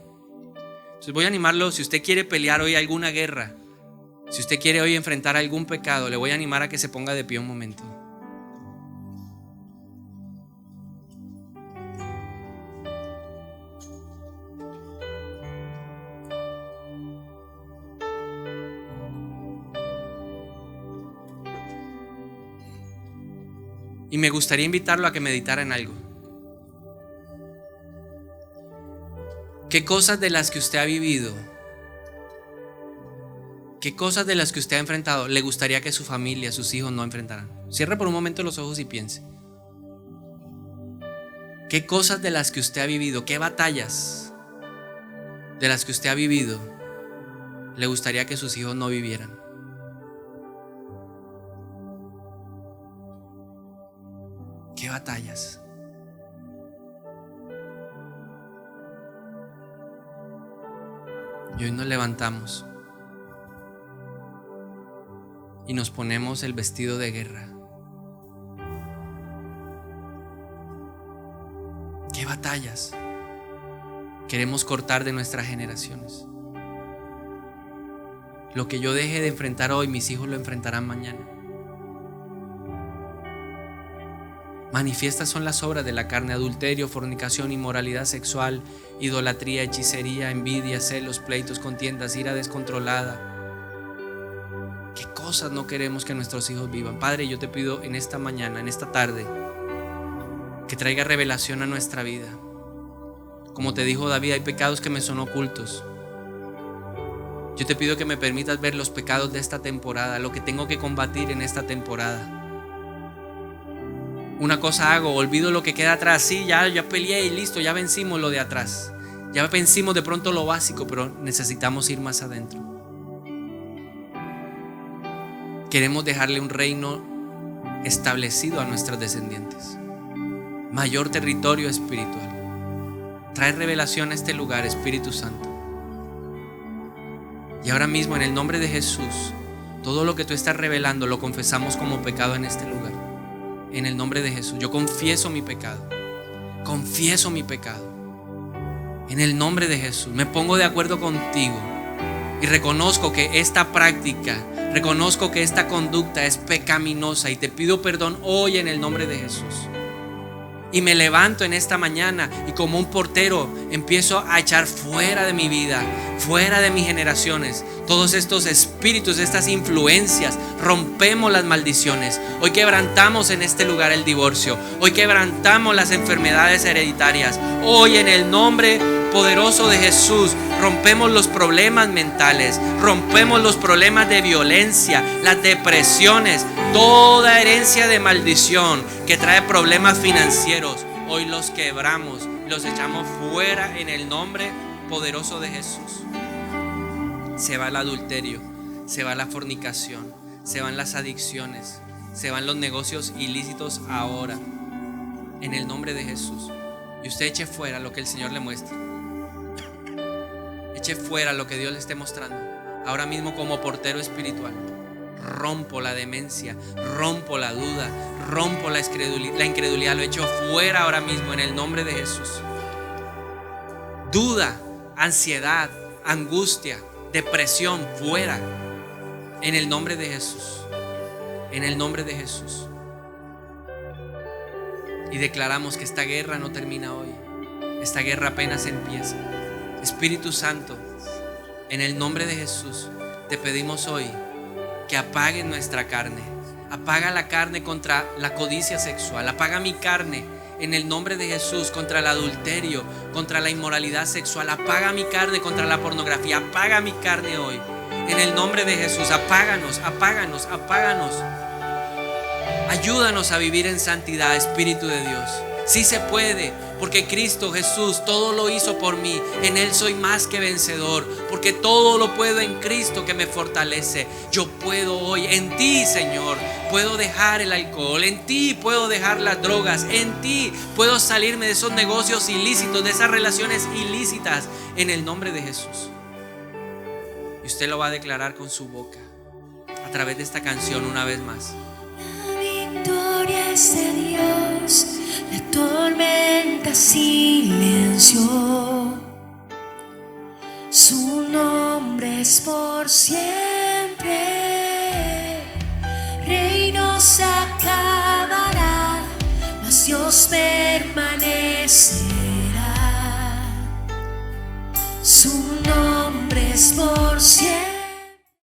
A: Entonces voy a animarlo, si usted quiere pelear hoy alguna guerra, si usted quiere hoy enfrentar algún pecado, le voy a animar a que se ponga de pie un momento. Y me gustaría invitarlo a que meditara en algo. ¿Qué cosas de las que usted ha vivido, qué cosas de las que usted ha enfrentado le gustaría que su familia, sus hijos no enfrentaran? Cierre por un momento los ojos y piense. ¿Qué cosas de las que usted ha vivido, qué batallas de las que usted ha vivido le gustaría que sus hijos no vivieran? ¿Qué batallas? Y hoy nos levantamos y nos ponemos el vestido de guerra. ¿Qué batallas queremos cortar de nuestras generaciones? Lo que yo deje de enfrentar hoy, mis hijos lo enfrentarán mañana. Manifiestas son las obras de la carne: adulterio, fornicación, inmoralidad sexual, idolatría, hechicería, envidia, celos, pleitos, contiendas, ira descontrolada. ¿Qué cosas no queremos que nuestros hijos vivan? Padre, yo te pido en esta mañana, en esta tarde, que traiga revelación a nuestra vida. Como te dijo David, hay pecados que me son ocultos. Yo te pido que me permitas ver los pecados de esta temporada, lo que tengo que combatir en esta temporada. Una cosa hago, olvido lo que queda atrás. Sí, ya peleé y listo, ya vencimos lo de atrás. Ya vencimos de pronto lo básico, pero necesitamos ir más adentro. Queremos dejarle un reino establecido a nuestros descendientes. Mayor territorio espiritual. Trae revelación a este lugar, Espíritu Santo. Y ahora mismo, en el nombre de Jesús, todo lo que tú estás revelando lo confesamos como pecado en este lugar. En el nombre de Jesús, yo confieso mi pecado. Confieso mi pecado. En el nombre de Jesús, me pongo de acuerdo contigo y reconozco que esta práctica, reconozco que esta conducta es pecaminosa y te pido perdón hoy en el nombre de Jesús. Y me levanto en esta mañana y como un portero empiezo a echar fuera de mi vida, fuera de mis generaciones, todos estos espíritus, estas influencias. Rompemos las maldiciones. Hoy quebrantamos en este lugar el divorcio. Hoy quebrantamos las enfermedades hereditarias. Hoy en el nombre poderoso de Jesús rompemos los problemas mentales, rompemos los problemas de violencia, las depresiones, toda herencia de maldición que trae problemas financieros. Hoy los quebramos, los echamos fuera en el nombre poderoso de Jesús. Se va el adulterio, se va la fornicación, se van las adicciones, se van los negocios ilícitos ahora, en el nombre de Jesús. Y usted eche fuera lo que el Señor le muestre. Eche fuera lo que Dios le esté mostrando. Ahora mismo como portero espiritual, rompo la demencia, rompo la duda, rompo la incredulidad. Lo echo fuera ahora mismo en el nombre de Jesús. Duda, ansiedad, angustia, depresión, fuera en el nombre de Jesús. En el nombre de Jesús. Y declaramos que esta guerra no termina hoy. Esta guerra apenas empieza. Espíritu Santo, en el nombre de Jesús, te pedimos hoy que apague nuestra carne. Apaga la carne contra la codicia sexual. Apaga mi carne en el nombre de Jesús contra el adulterio, contra la inmoralidad sexual. Apaga mi carne contra la pornografía. Apaga mi carne hoy en el nombre de Jesús. Apáganos, apáganos, apáganos. Ayúdanos a vivir en santidad, Espíritu de Dios. Sí se puede, porque Cristo Jesús todo lo hizo por mí. En Él soy más que vencedor, porque todo lo puedo en Cristo que me fortalece. Yo puedo hoy, en ti, Señor, puedo dejar el alcohol. En ti puedo dejar las drogas. En ti puedo salirme de esos negocios ilícitos, de esas relaciones ilícitas, en el nombre de Jesús. Y usted lo va a declarar con su boca a través de esta canción una vez más.
B: Victoria es de Dios, la tormenta silenció. Su nombre es por siempre. Reino se acabará, mas Dios permanecerá. Su nombre es por siempre.